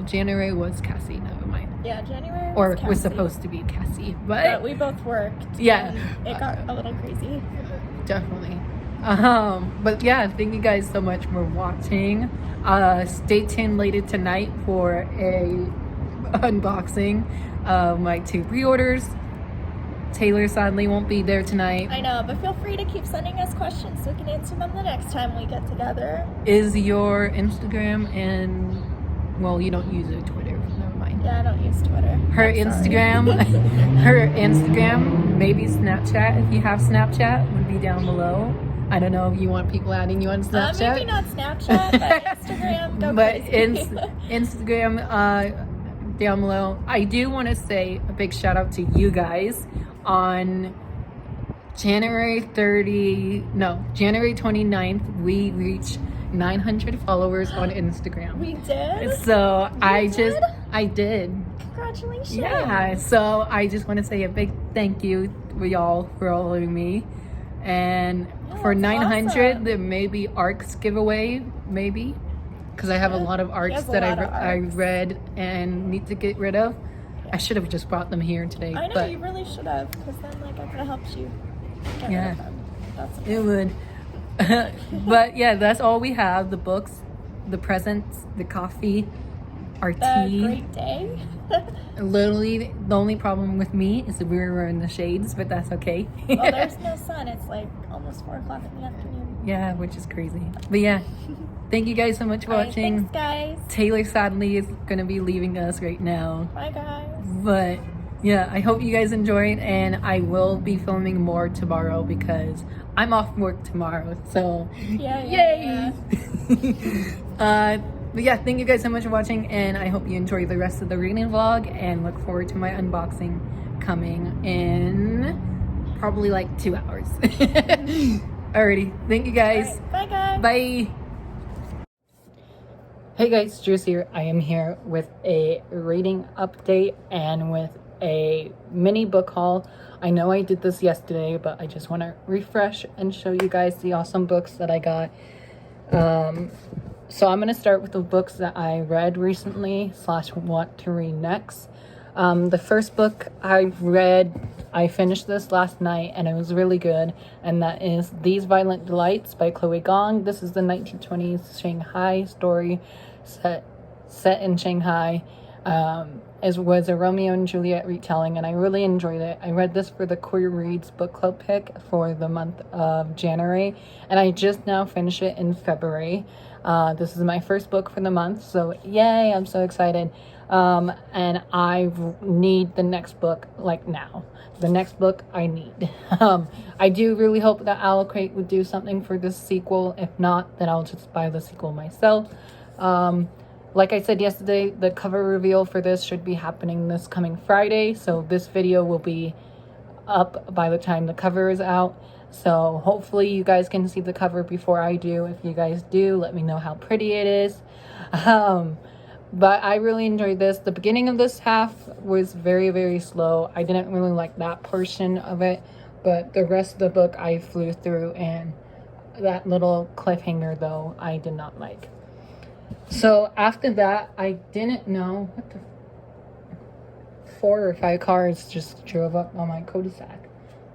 January was Cassie. Never mind. Yeah, January was Or Cassie. was supposed to be Cassie, But we both worked. Yeah. and it got a little crazy. Definitely. But yeah, thank you guys so much for watching. Stay tuned later tonight for a unboxing of my 2 pre-orders. Taylor sadly won't be there tonight. I know, but feel free to keep sending us questions so we can answer them the next time we get together. Is your Instagram and well, you don't use it, Twitter. Never mind. Yeah, I don't use Twitter. Her I'm sorry. Instagram, maybe Snapchat if you have Snapchat would be down below. I don't know if you want people adding you on Snapchat. Maybe not Snapchat, but Instagram. Go But crazy. Instagram down below. I do want to say a big shout out to you guys on January 29th. We reached 900 followers on Instagram. We did. So I did? did. Congratulations. Yeah. So I just want to say a big thank you for y'all for following me. And Yeah, for that's 900, awesome. there may be ARCs giveaway, maybe. Because I have a lot of ARCs has a that lot of I ARCs. read and need to get rid of. I should have just brought them here today. I know, but you really should have, because then like I could have helped you get rid Yeah. of them. That's It would. But yeah, that's all we have. The books, the presents, the coffee, our The tea. great day. Literally, the only problem with me is that we were in the shades, but that's okay. Well, there's no sun. It's like almost 4 o'clock in the afternoon. Yeah, which is crazy. But yeah, thank you guys so much for All right, watching. thanks, guys. Taylor sadly is going to be leaving us right now. Bye, guys. But yeah, I hope you guys enjoyed, and I will be filming more tomorrow because I'm off work tomorrow. So Yeah. but yeah, thank you guys so much for watching, and I hope you enjoy the rest of the reading vlog and look forward to my unboxing coming in probably like 2 hours. Alrighty, thank you guys. All right, bye, guys. Bye. Hey guys, Juice here. I am here with a reading update and with a mini book haul. I know I did this yesterday, but I just want to refresh and show you guys the awesome books that I got. So I'm going to start with the books that I read recently / want to read next. The first book I read, I finished this last night and it was really good, and that is These Violent Delights by Chloe Gong. This is the 1920s Shanghai story set in Shanghai. It was a Romeo and Juliet retelling, and I really enjoyed it. I read this for the Queer Reads book club pick for the month of January, and I just now finished it in February. This is my first book for the month, so yay, I'm so excited. And I need the next book like now. The next book I need. I do really hope that Allocrate would do something for this sequel. If not, then I'll just buy the sequel myself. Like I said yesterday, the cover reveal for this should be happening this coming Friday, so this video will be up by the time the cover is out. So hopefully you guys can see the cover before I do. If you guys do, let me know how pretty it is. But I really enjoyed this. The beginning of this half was very, very slow. I didn't really like that portion of it, but the rest of the book I flew through, and that little cliffhanger though I did not like. So after that, I didn't know what the 4 or 5 cars just drove up on my cul-de-sac.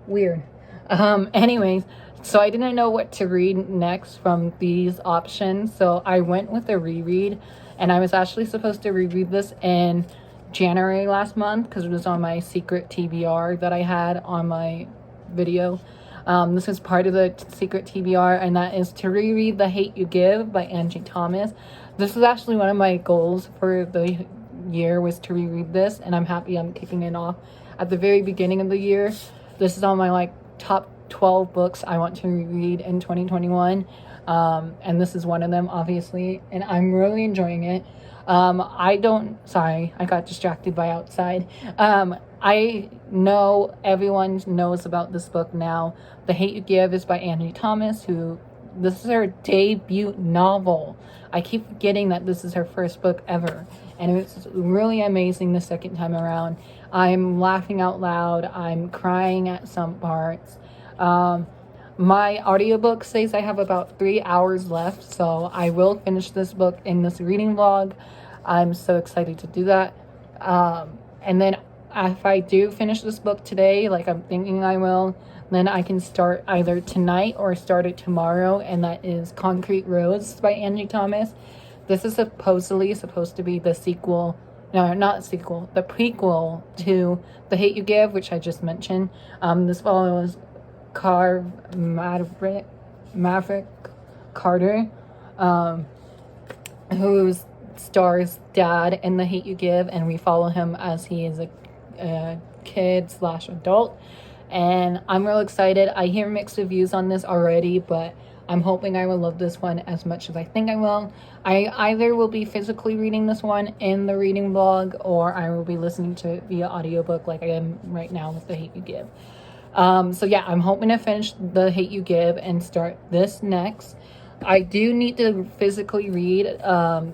Weird. Anyways, so I didn't know what to read next from these options, so I went with a reread, and I was actually supposed to reread this in January last month because it was on my secret TBR that I had on my video. This is part of the secret TBR, and that is to reread The Hate You Give by Angie Thomas. This is actually one of my goals for the year, was to reread this, and I'm happy I'm kicking it off at the very beginning of the year. This is on my like top 12 books I want to reread in 2021, and this is one of them, obviously, and I'm really enjoying it. Sorry, I got distracted by outside. I know everyone knows about this book now. The Hate You Give is by Angie Thomas, this is her debut novel. I keep forgetting that this is her first book ever, and it's really amazing the second time around. I'm laughing out loud. I'm crying at some parts. My audiobook says I have about 3 hours left, so I will finish this book in this reading vlog. I'm so excited to do that. And then if I do finish this book today, like I'm thinking I will, then I can start either tonight or start it tomorrow, and that is Concrete Roads by Angie Thomas. This is supposedly supposed to be the sequel, no, not sequel, the prequel to The Hate You Give, which I just mentioned. This follows Maverick Carter, who stars dad in The Hate You Give, and we follow him as he is a kid / adult. And I'm real excited. I hear mixed reviews on this already, but I'm hoping I will love this one as much as I think I will. I either will be physically reading this one in the reading vlog, or I will be listening to it via audiobook like I am right now with The Hate You Give. So yeah, I'm hoping to finish The Hate You Give and start this next. I do need to physically read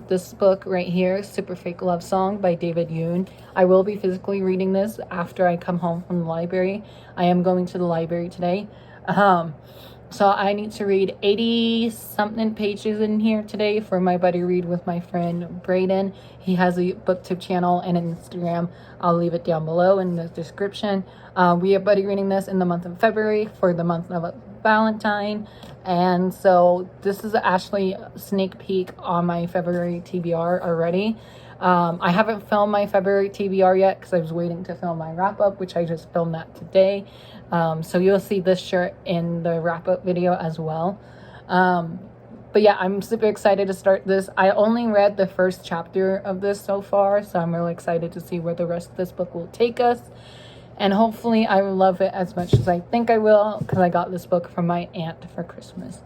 this book right here, Super Fake Love Song by David Yoon. I will be physically reading this after I come home from the library. I am going to the library today. So I need to read 80 something pages in here today for my buddy read with my friend Brayden. He has a booktube channel and an Instagram. I'll leave it down below in the description. We are buddy reading this in the month of February for the month of Valentine. And so this is actually a sneak peek on my February TBR already. I haven't filmed my February TBR yet because I was waiting to film my wrap up, which I just filmed that today. So you'll see this shirt in the wrap up video as well. But yeah, I'm super excited to start this. I only read the first chapter of this so far, so I'm really excited to see where the rest of this book will take us. And hopefully I will love it as much as I think I will, because I got this book from my aunt for Christmas.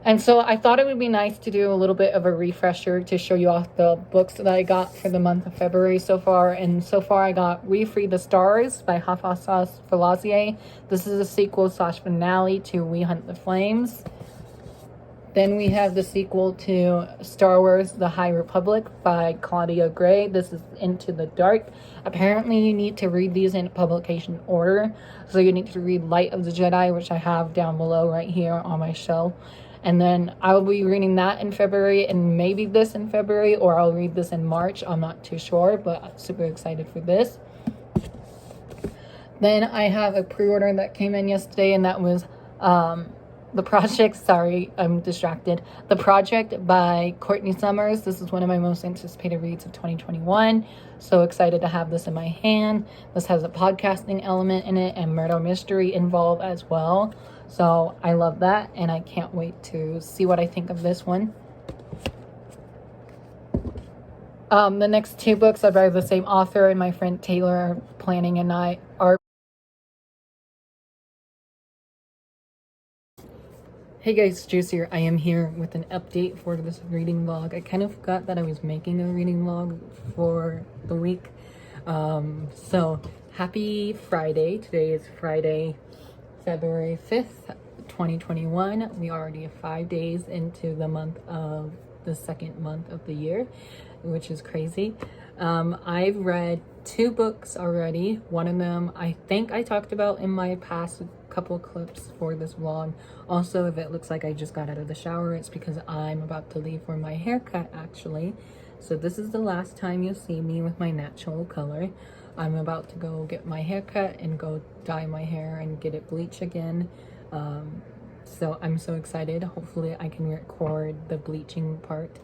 And so I thought it would be nice to do a little bit of a refresher to show you off the books that I got for the month of February so far. And so far I got We Free the Stars by Hafsas Falazieh. This is a sequel / finale to We Hunt the Flames. Then we have the sequel to Star Wars The High Republic by Claudia Gray. This is Into the Dark. Apparently you need to read these in publication order. So you need to read Light of the Jedi, which I have down below right here on my shelf. And then I will be reading that in February, and maybe this in February, or I'll read this in March. I'm not too sure, but I'm super excited for this. Then I have a pre-order that came in yesterday, and that was The Project. Sorry, I'm distracted. The Project by Courtney Summers. This is one of my most anticipated reads of 2021. So excited to have this in my hand. This has a podcasting element in it and murder mystery involved as well. So I love that, and I can't wait to see what I think of this one. The next two books are by the same author, and my friend Taylor are planning, and I are. Hey guys, Juice here. I am here with an update for this reading vlog. I kind of forgot that I was making a reading vlog for the week. So happy Friday. Today is Friday, February 5th, 2021. We already have 5 days into the month of the second month of the year, which is crazy. I've read 2 books already. One of them I think I talked about in my past couple clips for this vlog. Also, if it looks like I just got out of the shower, it's because I'm about to leave for my haircut actually. So this is the last time you'll see me with my natural color. I'm about to go get my hair cut and go dye my hair and get it bleached again. So I'm so excited. Hopefully I can record the bleaching part.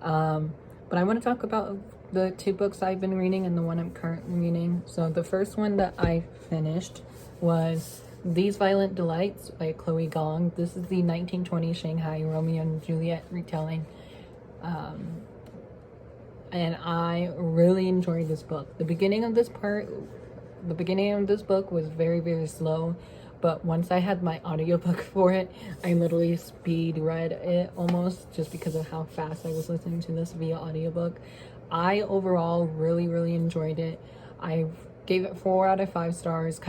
But I want to talk about the 2 books I've been reading and the one I'm currently reading. So the first one that I finished was These Violent Delights by Chloe Gong. This is the 1920 Shanghai Romeo and Juliet retelling. And I really enjoyed this book. The beginning of this book was very, very slow, but once I had my audiobook for it, I literally speed read it almost, just because of how fast I was listening to this via audiobook. I overall really, really enjoyed it. I gave it 4 out of 5 stars.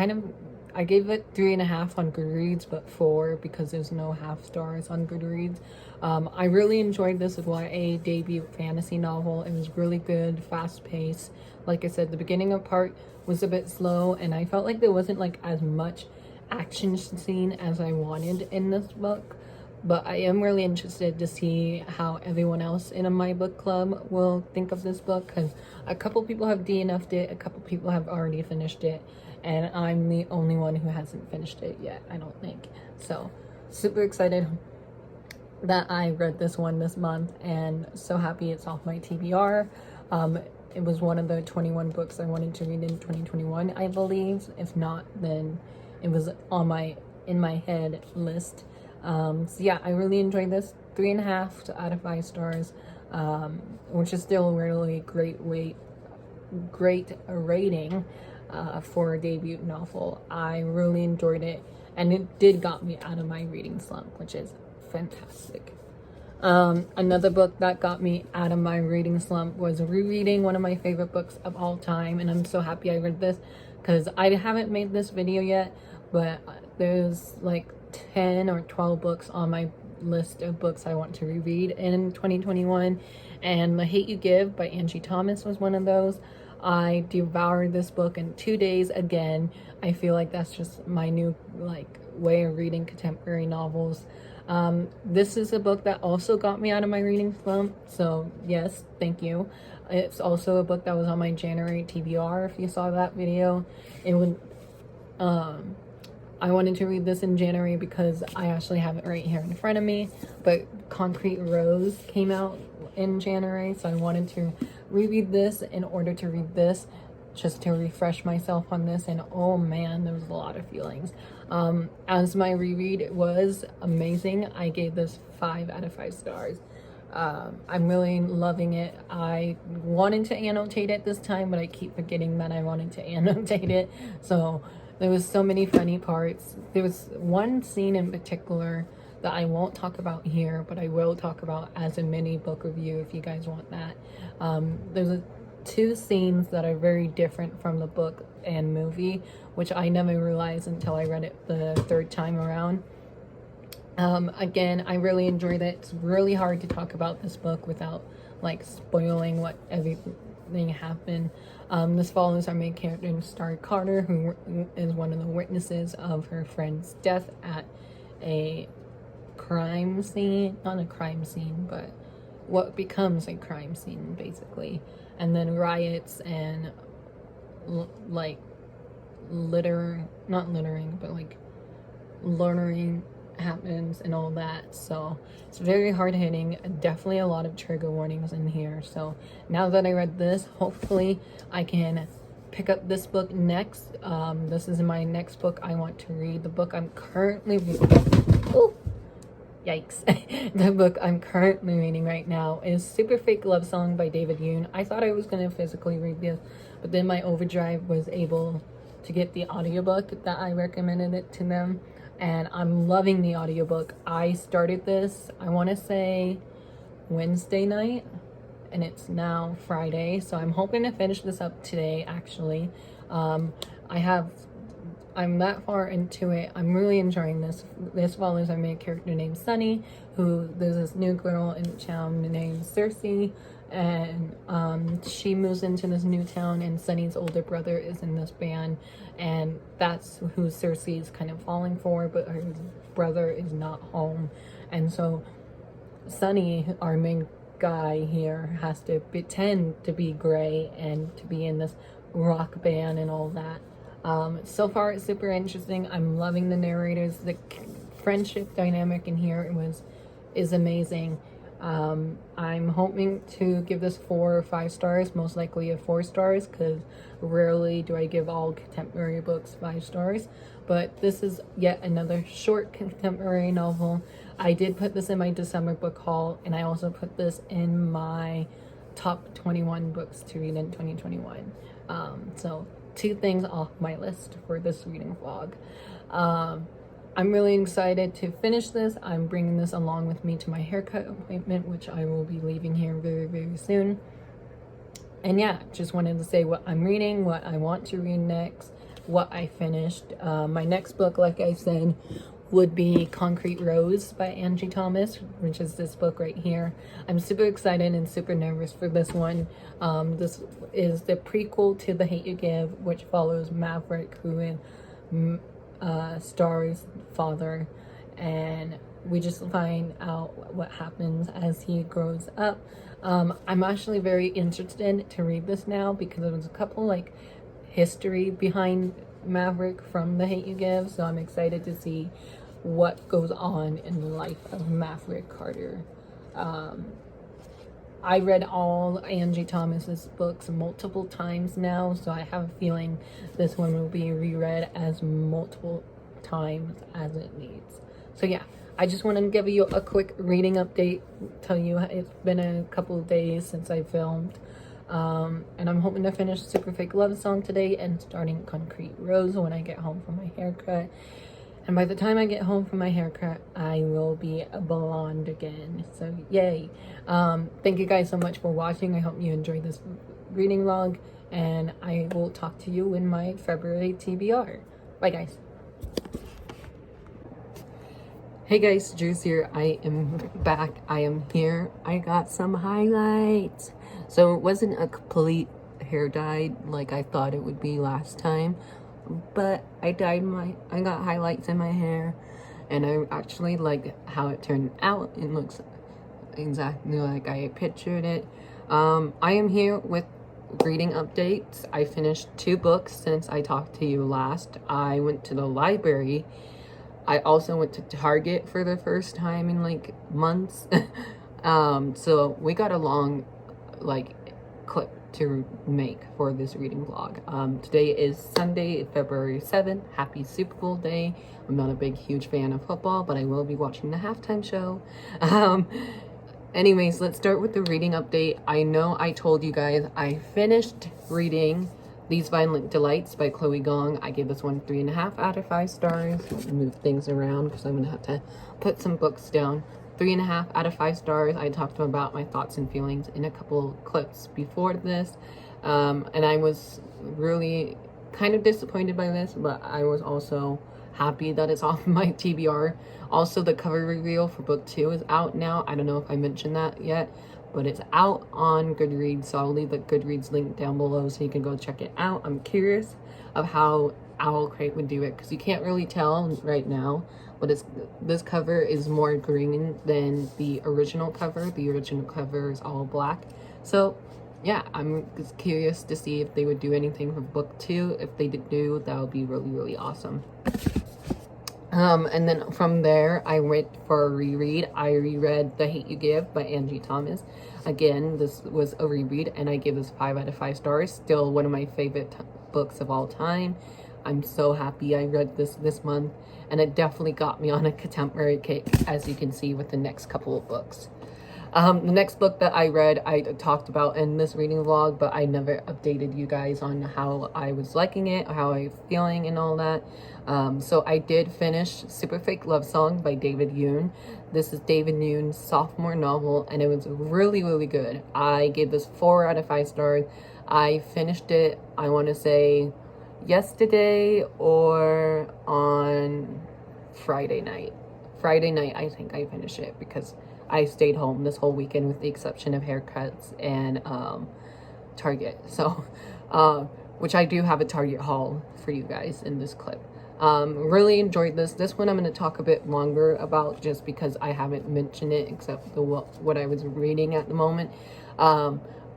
I gave it 3.5 on Goodreads, but 4 because there's no half stars on Goodreads. I really enjoyed this YA debut fantasy novel. It was really good, fast paced. Like I said, the beginning of part was a bit slow, and I felt like there wasn't like as much action scene as I wanted in this book. But I am really interested to see how everyone else in my book club will think of this book, because a couple people have DNF'd it, a couple people have already finished it, and I'm the only one who hasn't finished it yet, I don't think. So super excited that I read this one this month, and so happy it's off my TBR. It was one of the 21 books I wanted to read in 2021, I believe. If not, then it was on in my head list. So yeah, I really enjoyed this. 3.5 out of 5 stars, which is still a really great rating for a debut novel. I really enjoyed it, and it did got me out of my reading slump, which is fantastic. Another book that got me out of my reading slump was rereading one of my favorite books of all time, and I'm so happy I read this because I haven't made this video yet, but there's like 10 or 12 books on my list of books I want to reread in 2021, and The Hate You Give by Angie Thomas was one of those. I devoured this book in 2 days again. I feel like that's just my new like way of reading contemporary novels. This is a book that also got me out of my reading slump, so yes, thank you. It's also a book that was on my January TBR, if you saw that video. It would, I wanted to read this in January because I actually have it right here in front of me, but Concrete Rose came out in January, so I wanted to reread this in order to read this, just to refresh myself on this. And oh man, there was a lot of feelings. As my reread, it was amazing. I gave this 5 out of 5 stars. I'm really loving it. I wanted to annotate it this time, but I keep forgetting that I wanted to annotate it. So there was so many funny parts. There was one scene in particular that I won't talk about here, but I will talk about as a mini book review if you guys want that. There's 2 scenes that are very different from the book and movie, which I never realized until I read it the 3rd time around. Again, I really enjoyed it. It's really hard to talk about this book without like spoiling what everything happened. This follows our main character, Star Carter, who is one of the witnesses of her friend's death at a crime scene. Not a crime scene, but what becomes a crime scene, basically. And then riots and like not littering, but like loitering happens and all that. So it's very hard-hitting. Definitely a lot of trigger warnings in here. So now that I read this, hopefully I can pick up this book next. This is my next book I want to read. The book I'm currently reading, oh yikes, the book I'm currently reading right now is Super Fake Love Song by David Yoon. I thought I was going to physically read this, but then my overdrive was able to get the audiobook that I recommended it to them, and I'm loving the audiobook. I started this, I want to say Wednesday night, and it's now Friday, so I'm hoping to finish this up today actually. I'm that far into it. I'm really enjoying this. This follows our main character named Sunny, who there's this new girl in town named Cersei, and she moves into this new town, and Sunny's older brother is in this band, and that's who Cersei is kind of falling for, but her brother is not home. And so Sunny, our main guy here, has to pretend to be gray and to be in this rock band and all that. So far it's super interesting. I'm loving the narrators. The friendship dynamic in here is amazing. I'm hoping to give this 4 or 5 stars, most likely a 4 stars, because rarely do I give all contemporary books 5 stars. But this is yet another short contemporary novel. I did put this in my December book haul, and I also put this in my top 21 books to read in 2021. So 2 things off my list for this reading vlog. I'm really excited to finish this. I'm bringing this along with me to my haircut appointment, which I will be leaving here very, very soon. And yeah, just wanted to say what I'm reading, what I want to read next, what I finished. My next book, like I said, would be Concrete Rose by Angie Thomas, which is this book right here. I'm super excited and super nervous for this one. This is the prequel to The Hate You Give, which follows Maverick, who Star's father, and we just find out what happens as he grows up. I'm actually very interested to read this now because there's a couple like history behind Maverick from The Hate You Give, so I'm excited to see what goes on in the life of Maverick Carter. I read all Angie Thomas's books multiple times now, so I have a feeling this one will be reread as multiple times as it needs. So yeah, I just wanted to give you a quick reading update, tell you it's been a couple of days since I filmed. And I'm hoping to finish Super Fake Love Song today and starting Concrete Rose when I get home from my haircut. And by the time I get home from my haircut, I will be a blonde again. So yay. Thank you guys so much for watching. I hope you enjoyed this reading vlog, and I will talk to you in my February TBR. Bye guys. Hey guys, Juice here. I am back. I am here. I got some highlights. So it wasn't a complete hair dyed like I thought it would be last time, but I got highlights in my hair, and I actually like how it turned out. It looks exactly like I pictured it. I am here with reading updates. I finished 2 books since I talked to you last. I went to the library. I also went to Target for the first time in like months. So we got a long like clip to make for this reading vlog. Today is Sunday, February 7th. Happy Super Bowl day. I'm not a big huge fan of football, but I will be watching the halftime show. Anyways, let's start with the reading update. I know I told you guys I finished reading These Violent Delights by Chloe Gong. I gave this one 3.5 out of 5 stars. Move things around because I'm gonna have to put some books down. 3.5 out of 5 stars. I talked about my thoughts and feelings in a couple clips before this, and I was really kind of disappointed by this, but I was also happy that it's off my TBR. Also, the cover reveal for book 2 is out now. I don't know if I mentioned that yet, but it's out on Goodreads, so I'll leave the Goodreads link down below so you can go check it out. I'm curious of how Owl Crate would do it, because you can't really tell right now, but this cover is more green than the original cover. The original cover is all black. So yeah, I'm just curious to see if they would do anything for book 2. If they do, that would be really, really awesome. And then from there, I went for a reread. I reread The Hate You Give by Angie Thomas. Again, this was a reread, and I gave this 5 out of 5 stars. Still one of my favorite books of all time. I'm so happy I read this month, and it definitely got me on a contemporary kick, as you can see with the next couple of books. The next book that I read, I talked about in this reading vlog, but I never updated you guys on how I was liking it, how I was feeling and all that. So I did finish Super Fake Love Song by David Yoon. This is David Yoon's sophomore novel, and it was really, really good. I gave this 4 out of 5 stars. I finished it, I want to say, yesterday or on Friday night. Friday night, I think I finished it, because I stayed home this whole weekend with the exception of haircuts and Target. So, which I do have a Target haul for you guys in this clip. Really enjoyed this. This one I'm going to talk a bit longer about, just because I haven't mentioned it except what I was reading at the moment.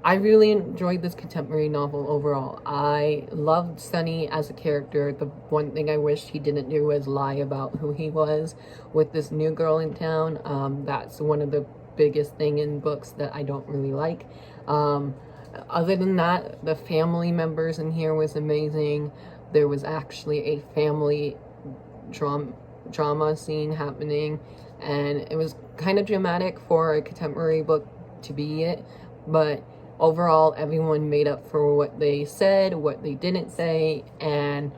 I really enjoyed this contemporary novel overall. I loved Sunny as a character. The one thing I wished he didn't do was lie about who he was with this new girl in town. That's one of the biggest thing in books that I don't really like. Other than that, the family members in here was amazing. There was actually a family drama scene happening, and it was kind of dramatic for a contemporary book to be it, but overall, everyone made up for what they said, what they didn't say, and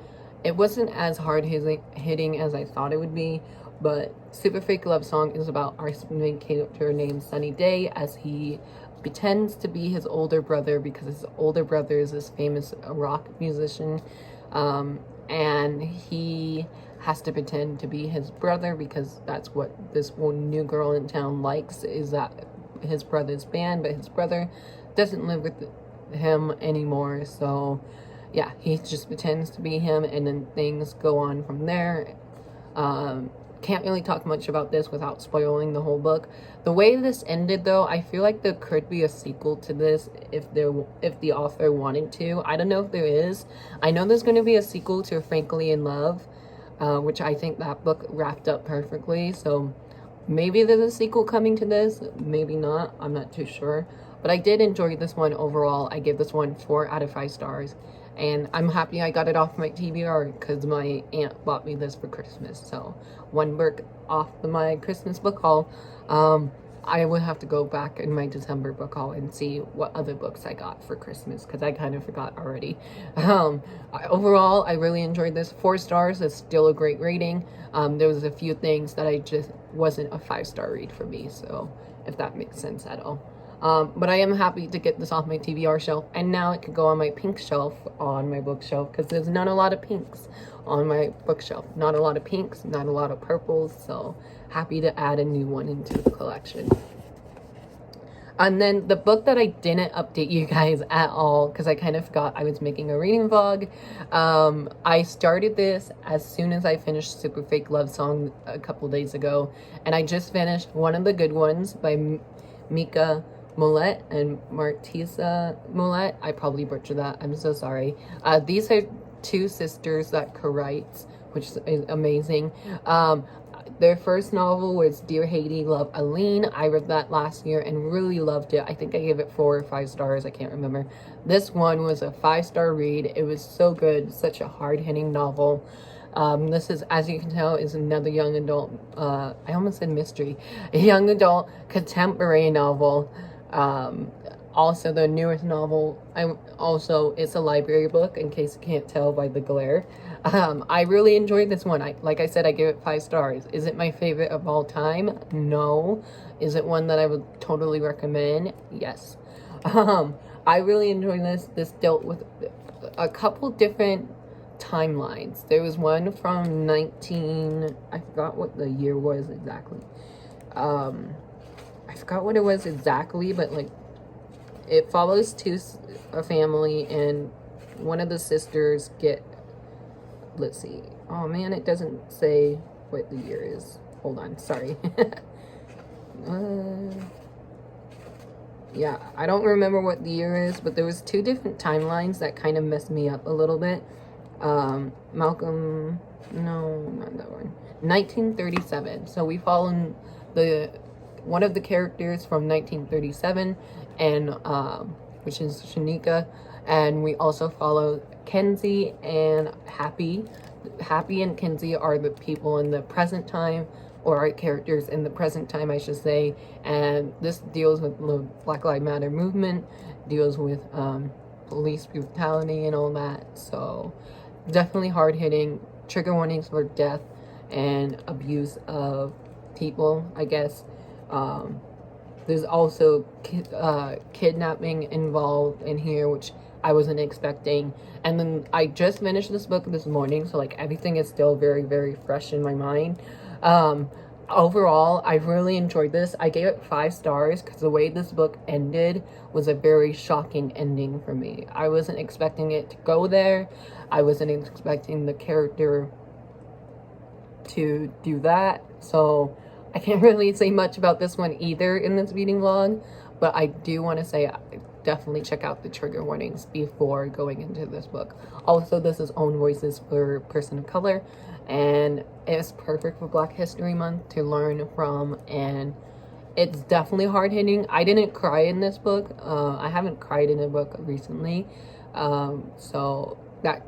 it wasn't as hard-hitting as I thought it would be. But Super Fake Love Song is about our main character named Sunny Day, as he pretends to be his older brother, because his older brother is this famous rock musician, and he has to pretend to be his brother, because that's what this new girl in town likes, is that his brother's band, but his brother doesn't live with him anymore. So yeah, he just pretends to be him, and then things go on from there. Can't really talk much about this without spoiling the whole book. The way this ended, though, I feel like there could be a sequel to this if the author wanted to. I don't know if there is. I know there's going to be a sequel to Frankly in Love, which I think that book wrapped up perfectly. So maybe there's a sequel coming to this, maybe not. I'm not too sure. But I did enjoy this one overall. I give this one 4 out of 5 stars. And I'm happy I got it off my TBR, because my aunt bought me this for Christmas. So 1 book off my Christmas book haul. I would have to go back in my December book haul and see what other books I got for Christmas, because I kind of forgot already. Overall, I really enjoyed this. 4 stars is still a great rating. There was a few things that I just wasn't a 5-star read for me. So if that makes sense at all. But I am happy to get this off my TBR shelf, and now it can go on my pink shelf on my bookshelf, because there's not a lot of pinks on my bookshelf. Not a lot of pinks, not a lot of purples, so happy to add a new one into the collection. And then the book that I didn't update you guys at all, because I kind of forgot I was making a reading vlog. I started this as soon as I finished Super Fake Love Song a couple days ago. And I just finished One of the Good Ones by Mika Mollett and Martisa Mollett. I probably butchered that. I'm so sorry. These are two sisters that co-writes, which is amazing. Their first novel was Dear Haiti, Love Aline. I read that last year and really loved it. I think I gave it 4 or 5 stars. I can't remember. This one was a 5-star read. It was so good. Such a hard-hitting novel. This is, as you can tell, is another young adult, I almost said mystery, a young adult contemporary novel. Also the newest novel, it's a library book, in case you can't tell by the glare. I really enjoyed this one. Like I said, I gave it 5 stars. Is it my favorite of all time? No. Is it one that I would totally recommend? Yes. I really enjoyed this. This dealt with a couple different timelines. There was one from I forgot what the year was exactly. I forgot what it was exactly, but like it follows a family, and one of the sisters let's see. Oh man, it doesn't say what the year is. Hold on, sorry. Yeah, I don't remember what the year is, but there was 2 different timelines that kind of messed me up a little bit. Malcolm, no, not that one. 1937. So we follow one of the characters from 1937, and which is Shanika, and we also follow Kenzie and Happy. Happy and Kenzie are the people in the present time, or our characters in the present time, I should say. And this deals with the Black Lives Matter movement, deals with police brutality and all that. So definitely hard-hitting. Trigger warnings for death and abuse of people, I guess. There's also kidnapping involved in here, which I wasn't expecting. And then I just finished this book this morning, so like everything is still very, very fresh in my mind. Overall, I really enjoyed this. I gave it 5 stars because the way this book ended was a very shocking ending for me. I wasn't expecting it to go there. I wasn't expecting the character to do that. So I can't really say much about this one either in this reading vlog, but I do want to say definitely check out the trigger warnings before going into this book. Also, this is own voices for person of color, and it's perfect for Black History Month to learn from, and it's definitely hard-hitting. I didn't cry in this book. I haven't cried in a book recently, so that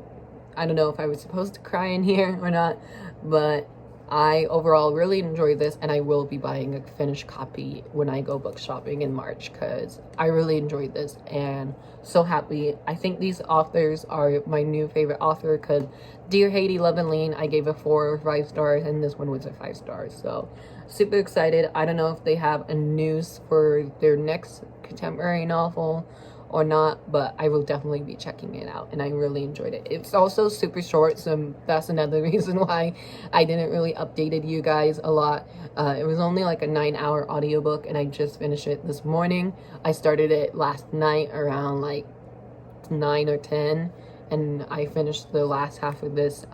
I don't know if I was supposed to cry in here or not, but I overall really enjoyed this, and I will be buying a finished copy when I go book shopping in March, because I really enjoyed this and so happy. I think these authors are my new favorite author, because Dear Haiti, Love Aline, I gave a 4 or 5 stars, and this one was a 5 stars. So super excited. I don't know if they have a news for their next contemporary novel or not, but I will definitely be checking it out, and I really enjoyed it. It's also super short, so that's another reason why I didn't really update you guys a lot. It was only like a 9-hour audiobook, and I just finished it this morning. I started it last night around like 9 or 10, and I finished the last half of this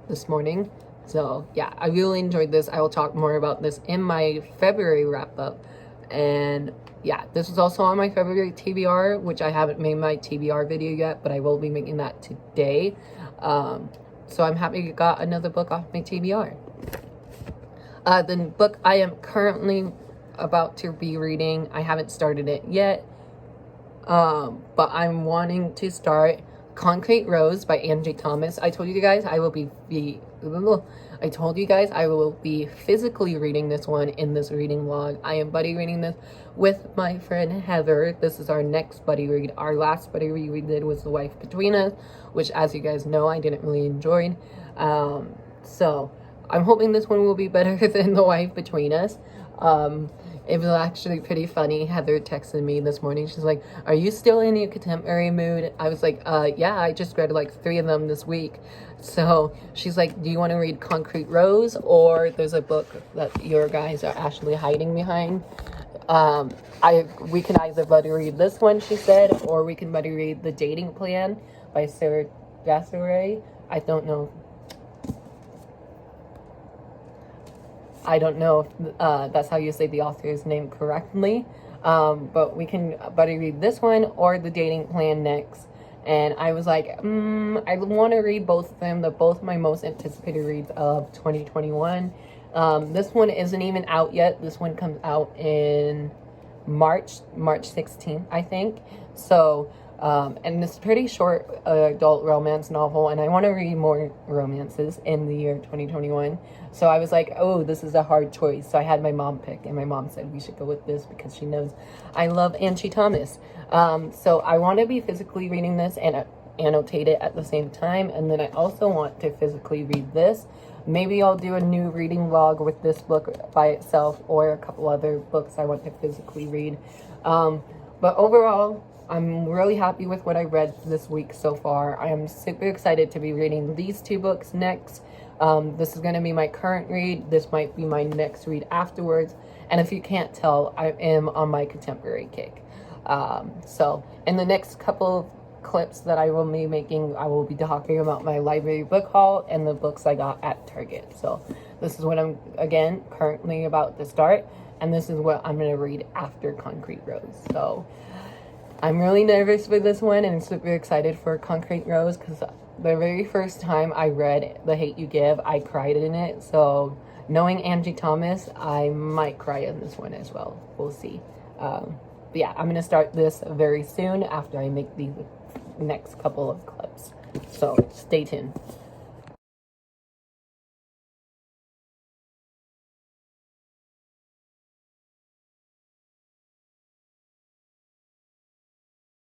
this morning. So yeah, I really enjoyed this. I will talk more about this in my February wrap up. And yeah, this is also on my February TBR, which I haven't made my TBR video yet, but I will be making that today. So I'm happy I got another book off my TBR. The book I am currently about to be reading, I haven't started it yet, but I'm wanting to start Concrete Rose by Angie Thomas. I told you guys I will be physically reading this one in this reading vlog. I am buddy reading this with my friend Heather. This is our next buddy read. Our last buddy read we did was The Wife Between Us, which, as you guys know, I didn't really enjoy. So I'm hoping this one will be better than The Wife Between Us. It was actually pretty funny. Heather texted me this morning. She's like, "Are you still in your contemporary mood?" I was like, yeah, I just read like 3 of them this week. So she's like, "Do you want to read Concrete Rose, or there's a book that your guys are actually hiding behind?" We can either buddy read this one, she said, or we can buddy read The Dating Plan by Sarah Gasseray. I don't know if that's how you say the author's name correctly. But we can buddy read this one or The Dating Plan next. And I was like, I want to read both of them. They're both my most anticipated reads of 2021. This one isn't even out yet. This one comes out in March 16th, I think. So, and it's a pretty short adult romance novel, and I want to read more romances in the year 2021. So I was like, oh, this is a hard choice. So I had my mom pick, and my mom said we should go with this because she knows I love Angie Thomas. So I want to be physically reading this and annotate it at the same time, and then I also want to physically read this. Maybe I'll do a new reading vlog with this book by itself or a couple other books I want to physically read. But overall, I'm really happy with what I read this week so far. I am super excited to be reading these two books next. This is going to be my current read. This might be my next read afterwards. And if you can't tell, I am on my contemporary kick. So in the next couple of clips that I will be making, I will be talking about my library book haul and the books I got at Target. So this is what I'm, again, currently about to start. And this is what I'm going to read after Concrete Rose. So I'm really nervous for this one and super excited for Concrete Rose because the very first time I read The Hate You Give, I cried in it. So knowing Angie Thomas, I might cry in this one as well. We'll see. But yeah, I'm going to start this very soon after I make the next couple of clips. So stay tuned.